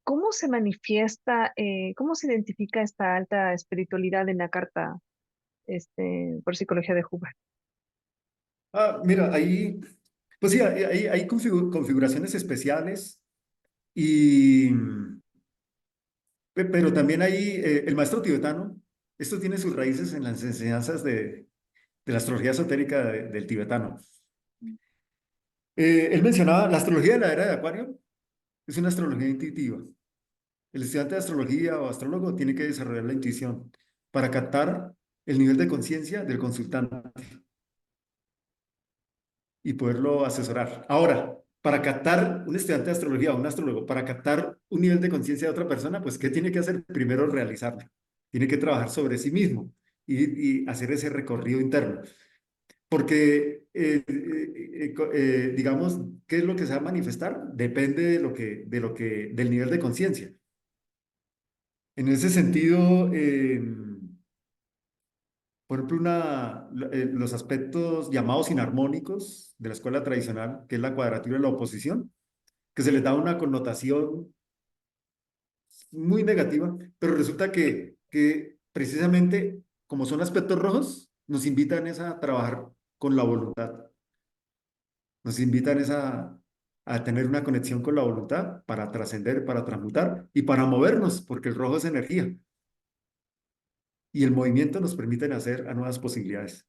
¿cómo se manifiesta, cómo se identifica esta alta espiritualidad en la carta, por psicología de Hoover? Mira, ahí, pues sí, hay configuraciones especiales y, pero también hay el maestro tibetano. Esto tiene sus raíces en las enseñanzas de la astrología esotérica del tibetano. Él mencionaba la astrología de la era de Acuario, es una astrología intuitiva. El estudiante de astrología o astrólogo tiene que desarrollar la intuición para captar el nivel de conciencia del consultante y poderlo asesorar. Ahora, para captar un estudiante de astrología o un astrólogo, para captar un nivel de conciencia de otra persona, pues ¿qué tiene que hacer? Primero realizarlo. Tiene que trabajar sobre sí mismo y hacer ese recorrido interno. Porque, digamos, ¿qué es lo que se va a manifestar? Depende del nivel de conciencia. En ese sentido, por ejemplo, los aspectos llamados inarmónicos de la escuela tradicional, que es la cuadratura y la oposición, que se les da una connotación muy negativa, pero resulta que precisamente como son aspectos rojos, nos invitan es a trabajar con la voluntad, nos invitan es a tener una conexión con la voluntad para trascender, para transmutar y para movernos, porque el rojo es energía y el movimiento nos permite nacer a nuevas posibilidades.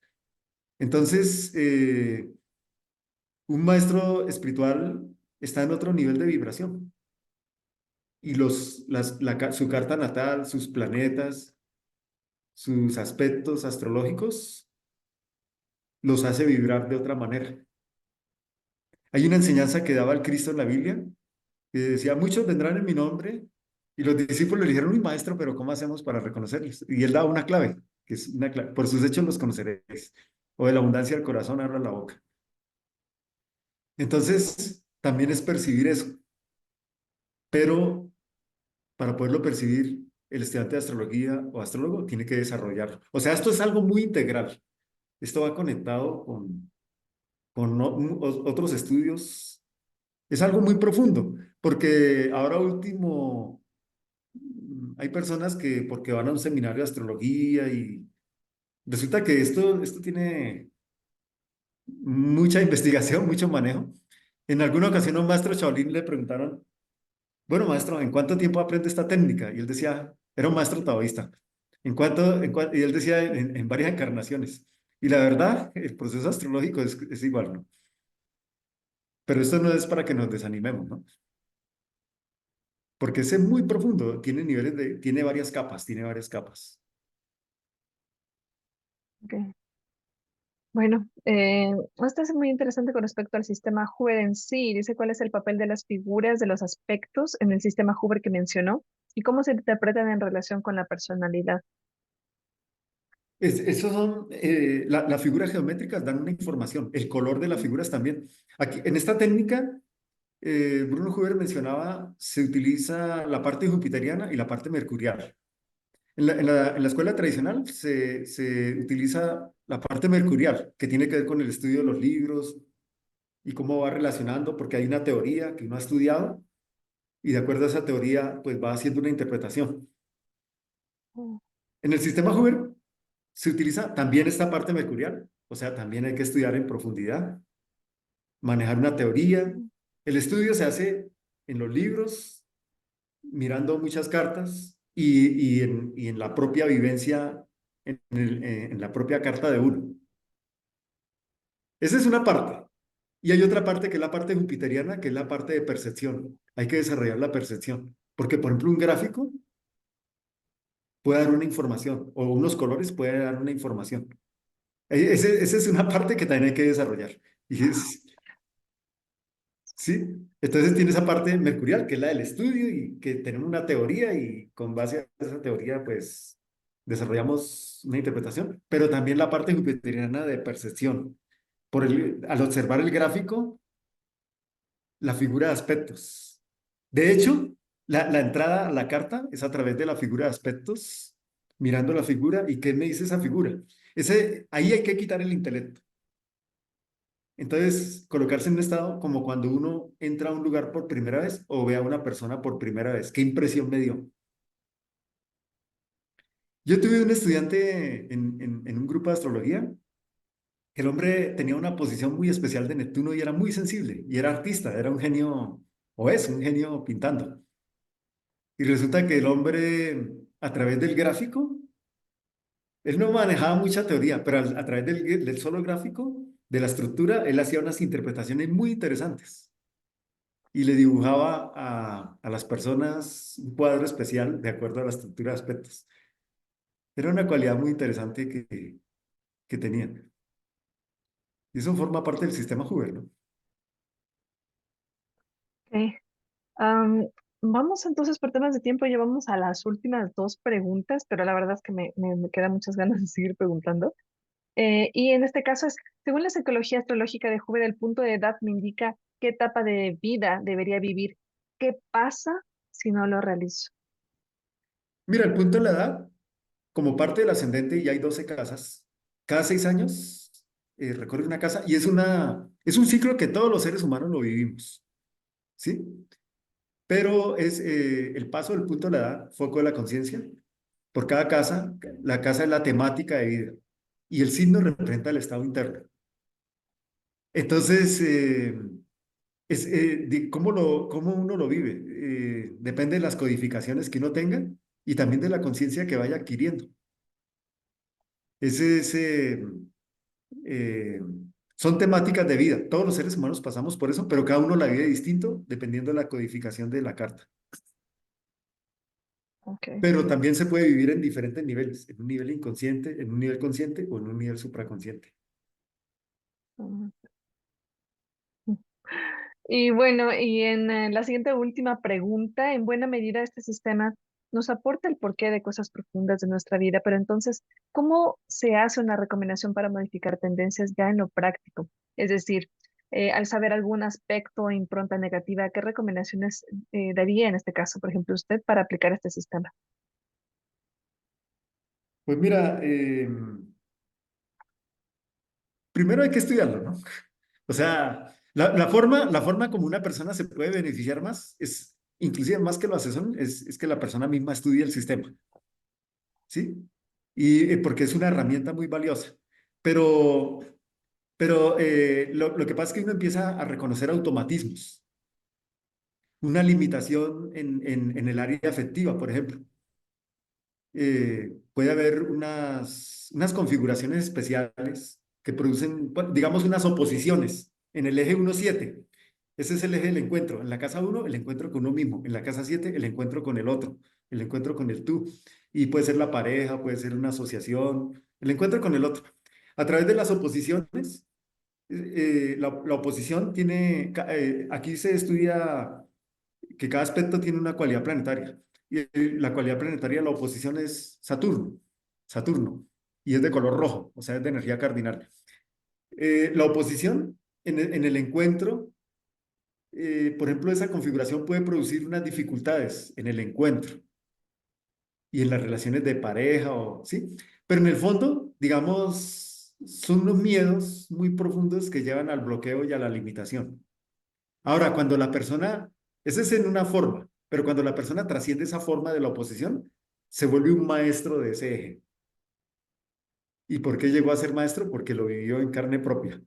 Entonces, un maestro espiritual está en otro nivel de vibración y su carta natal, sus planetas, sus aspectos astrológicos los hace vibrar de otra manera. Hay una enseñanza que daba el Cristo en la Biblia que decía, muchos vendrán en mi nombre y los discípulos le dijeron, uy, maestro, pero ¿cómo hacemos para reconocerlos? Y él daba una clave, que es una clave, por sus hechos los conoceréis, o de la abundancia del corazón habla la boca. Entonces, también es percibir eso, pero para poderlo percibir, el estudiante de astrología o astrólogo tiene que desarrollarlo. O sea, esto es algo muy integral. Esto va conectado con otros estudios. Es algo muy profundo, porque ahora último, hay personas que porque van a un seminario de astrología y resulta que esto tiene mucha investigación, mucho manejo. En alguna ocasión a un maestro Shaolin le preguntaron, bueno, maestro, ¿en cuánto tiempo aprende esta técnica? Y él decía, era un maestro taoísta. Y él decía en varias encarnaciones. Y la verdad, el proceso astrológico es igual, ¿no? Pero esto no es para que nos desanimemos, ¿no? Porque es muy profundo, tiene varias capas, tiene varias capas. Ok. Bueno, esto es muy interesante con respecto al sistema Hoover en sí. Dice cuál es el papel de las figuras, de los aspectos en el sistema Hoover que mencionó y cómo se interpretan en relación con la personalidad. Esos son, las figuras geométricas dan una información, el color de las figuras también. Aquí, en esta técnica, Bruno Huber mencionaba, se utiliza la parte jupiteriana y la parte mercurial. En la escuela tradicional se utiliza la parte mercurial, que tiene que ver con el estudio de los libros y cómo va relacionando, porque hay una teoría que uno ha estudiado y de acuerdo a esa teoría, pues va haciendo una interpretación. Mm, En el sistema Huber se utiliza también esta parte mercurial, o sea, también hay que estudiar en profundidad, manejar una teoría. mm, El estudio se hace en los libros, mirando muchas cartas y en la propia vivencia, en la propia carta de uno. Esa es una parte. Y hay otra parte que es la parte jupiteriana, que es la parte de percepción. Hay que desarrollar la percepción. Porque, por ejemplo, un gráfico puede dar una información o unos colores puede dar una información. Esa es una parte que también hay que desarrollar. Y es, ¿sí? Entonces tiene esa parte mercurial, que es la del estudio y que tenemos una teoría y con base a esa teoría, pues, desarrollamos una interpretación, pero también la parte jupiteriana de percepción. Al observar el gráfico, la figura de aspectos. De hecho, la entrada a la carta es a través de la figura de aspectos, mirando la figura y qué me dice esa figura. Ahí hay que quitar el intelecto. Entonces, colocarse en un estado como cuando uno entra a un lugar por primera vez o ve a una persona por primera vez. ¿Qué impresión me dio? Yo tuve un estudiante en un grupo de astrología. El hombre tenía una posición muy especial de Neptuno y era muy sensible y era artista, era un genio, o es un genio pintando. Y resulta que el hombre, a través del gráfico, él no manejaba mucha teoría, pero a través del solo gráfico, de la estructura, él hacía unas interpretaciones muy interesantes y le dibujaba a las personas un cuadro especial de acuerdo a la estructura de aspectos. Era una cualidad muy interesante que tenía. Y eso forma parte del sistema Hoover, ¿no? ok. Am, Vamos entonces por temas de tiempo, llevamos a las últimas dos preguntas, pero la verdad es que me quedan muchas ganas de seguir preguntando. Y en este caso es, según la psicología astrológica de Huber, el punto de edad me indica qué etapa de vida debería vivir. ¿Qué pasa si no lo realizo? Mira, el punto de la edad, como parte del ascendente, ya hay 12 casas. Cada 6 años recorre una casa y es un ciclo que todos los seres humanos lo vivimos, ¿sí? Pero es el paso del punto de la edad, foco de la conciencia. Por cada casa, la casa es la temática de vida y el signo representa el estado interno. Entonces, cómo uno lo vive. Depende de las codificaciones que uno tenga y también de la conciencia que vaya adquiriendo. Ese es, eh, Son temáticas de vida. Todos los seres humanos pasamos por eso, pero cada uno la vive distinto dependiendo de la codificación de la carta. Ok. Pero también se puede vivir en diferentes niveles, en un nivel inconsciente, en un nivel consciente o en un nivel supraconsciente. Mm. Y bueno, y en la siguiente última pregunta, en buena medida este sistema nos aporta el porqué de cosas profundas de nuestra vida, pero entonces, ¿cómo se hace una recomendación para modificar tendencias ya en lo práctico? Es decir, al saber algún aspecto o impronta negativa, ¿qué recomendaciones daría en este caso, por ejemplo, usted para aplicar este sistema? Pues mira, primero hay que estudiarlo, ¿no? O sea, la forma como una persona se puede beneficiar más es, inclusive más que lo asesoren, es que la persona misma estudie el sistema, ¿sí? Y porque es una herramienta muy valiosa. Pero, pero lo que pasa es que uno empieza a reconocer automatismos, una limitación en el área afectiva, por ejemplo. Puede haber unas configuraciones especiales que producen, bueno, digamos, unas oposiciones en el eje 1-7. Ese es el eje del encuentro. En la casa 1, el encuentro con uno mismo. En la casa 7, el encuentro con el otro, el encuentro con el tú. Y puede ser la pareja, puede ser una asociación, el encuentro con el otro. A través de las oposiciones, la oposición tiene, aquí se estudia que cada aspecto tiene una cualidad planetaria. Y la cualidad planetaria de la oposición es Saturno. Saturno. y es de color rojo, o sea, es de energía cardinal. La oposición en el encuentro, por ejemplo, esa configuración puede producir unas dificultades en el encuentro y en las relaciones de pareja, o, ¿sí? Pero en el fondo, digamos, son unos miedos muy profundos que llevan al bloqueo y a la limitación. Ahora, cuando la persona, ese es en una forma, pero cuando la persona trasciende esa forma de la oposición, se vuelve un maestro de ese eje. ¿Y por qué llegó a ser maestro? Porque lo vivió en carne propia.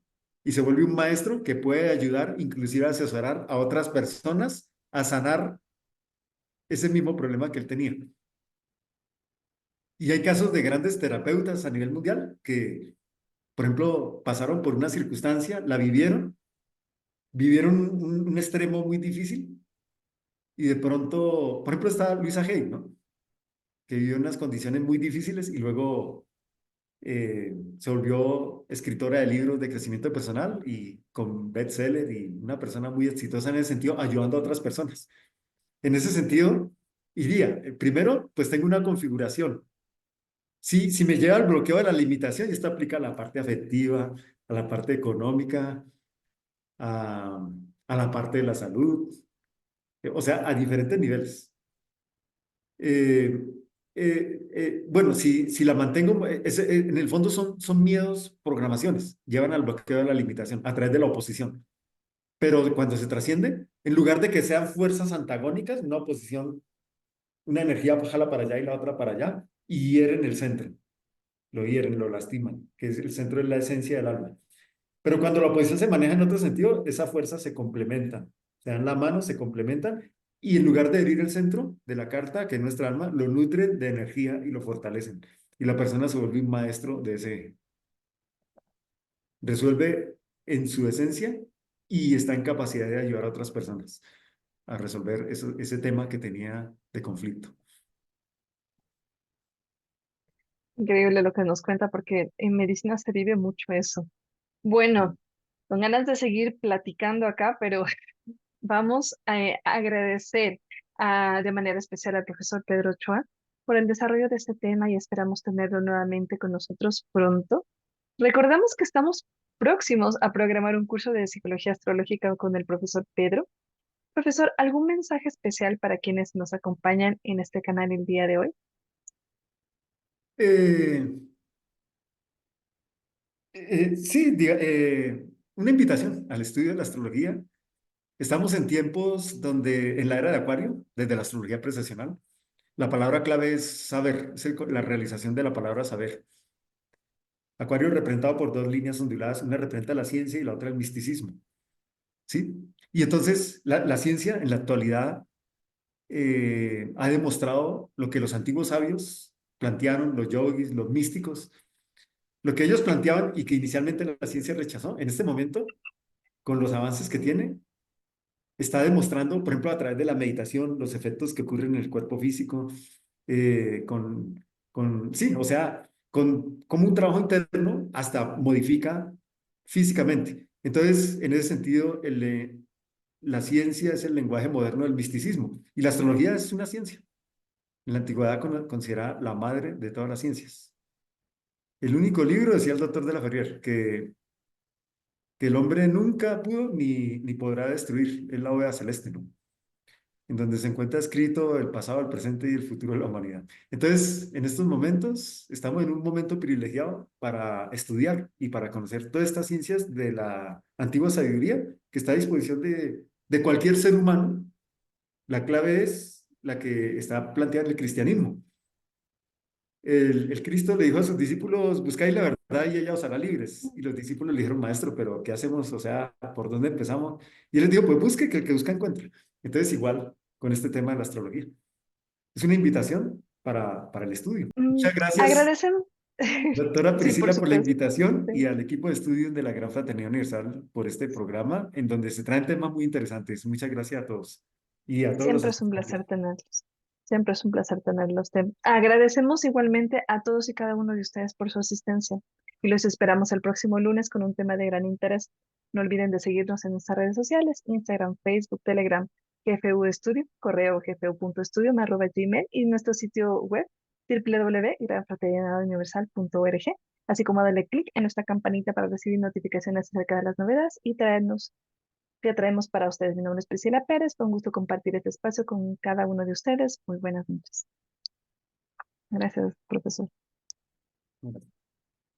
Y se vuelve un maestro que puede ayudar, inclusive a asesorar a otras personas a sanar ese mismo problema que él tenía. Y hay casos de grandes terapeutas a nivel mundial que, por ejemplo, pasaron por una circunstancia, la vivieron, vivieron un extremo muy difícil y de pronto, por ejemplo, está Luisa Hay, ¿no? Que vivió unas condiciones muy difíciles y luego se volvió escritora de libros de crecimiento personal y con bestseller y una persona muy exitosa en ese sentido, ayudando a otras personas. En ese sentido, iría, primero, pues tengo una configuración. Sí, si me lleva al bloqueo de la limitación, y esto aplica a la parte afectiva, a la parte económica, a, a la parte de la salud, o sea, a diferentes niveles. Eh, bueno, si la mantengo, en el fondo son miedos, programaciones, llevan al bloqueo de la limitación a través de la oposición. Pero cuando se trasciende, en lugar de que sean fuerzas antagónicas, una oposición, una energía jala para allá y la otra para allá, y hieren el centro, lo hieren, lo lastiman, que es el centro de la esencia del alma. Pero cuando la oposición se maneja en otro sentido, esa fuerza se complementa, se dan la mano, se complementan y en lugar de herir el centro de la carta, que es nuestra alma, lo nutren de energía y lo fortalecen. Y la persona se vuelve un maestro de ese eje. Resuelve en su esencia y está en capacidad de ayudar a otras personas a resolver ese tema que tenía de conflicto. Increíble lo que nos cuenta porque en medicina se vive mucho eso. Bueno, con ganas de seguir platicando acá, pero vamos a agradecer de manera especial al profesor Pedro Ochoa por el desarrollo de este tema y esperamos tenerlo nuevamente con nosotros pronto. Recordamos que estamos próximos a programar un curso de psicología astrológica con el profesor Pedro. Profesor, ¿algún mensaje especial para quienes nos acompañan en este canal el día de hoy? Eh, sí, una invitación al estudio de la astrología. Estamos en tiempos donde, en la era de Acuario, desde la astrología precesión, la palabra clave es saber, es la realización de la palabra saber. Acuario representado por dos líneas onduladas, una representa la ciencia y la otra el misticismo, ¿sí? Y entonces la ciencia en la actualidad ha demostrado lo que los antiguos sabios plantearon, los yogis, los místicos, lo que ellos planteaban y que inicialmente la ciencia rechazó. En este momento, con los avances que tiene, está demostrando, por ejemplo, a través de la meditación, los efectos que ocurren en el cuerpo físico, sí, o sea, con como un trabajo interno hasta modifica físicamente. Entonces, en ese sentido, la ciencia es el lenguaje moderno del misticismo y la astrología es una ciencia. En la antigüedad considerada la madre de todas las ciencias. El único libro, decía el doctor de la Ferrier, que el hombre nunca pudo ni podrá destruir, es la bóveda celeste, ¿no? En donde se encuentra escrito el pasado, el presente y el futuro de la humanidad. Entonces, en estos momentos, estamos en un momento privilegiado para estudiar y para conocer todas estas ciencias de la antigua sabiduría que está a disposición de cualquier ser humano. La clave es la que está planteada en el cristianismo. El Cristo le dijo a sus discípulos, buscáis la verdad y ella os hará libres. Y los discípulos le dijeron, maestro, pero ¿qué hacemos? O sea, ¿por dónde empezamos? Y él les dijo, pues busque, que el que busca encuentra. Entonces, igual con este tema de la astrología. Es una invitación para el estudio. Mm, Muchas gracias, agradecemos. doctora Sí, por Priscila, por la supuesto. invitación y Sí. al equipo de estudios de la Gran Fraternidad Universal por este programa, en donde se traen temas muy interesantes. Muchas gracias a todos y a todos los Siempre es un asistentes. placer tenerlos. Siempre es un placer tenerlos. Agradecemos igualmente a todos y cada uno de ustedes por su asistencia y los esperamos el próximo lunes con un tema de gran interés. No olviden de seguirnos en nuestras redes sociales, Instagram, Facebook, Telegram, GFU Estudio, correo gfu.estudio@gmail y nuestro sitio web www.granfraternidaduniversal.org, así como darle clic en nuestra campanita para recibir notificaciones acerca de las novedades y traernos que traemos para ustedes. Mi nombre es Priscila Pérez, fue un gusto compartir este espacio con cada uno de ustedes. Muy buenas noches. Gracias, profesor.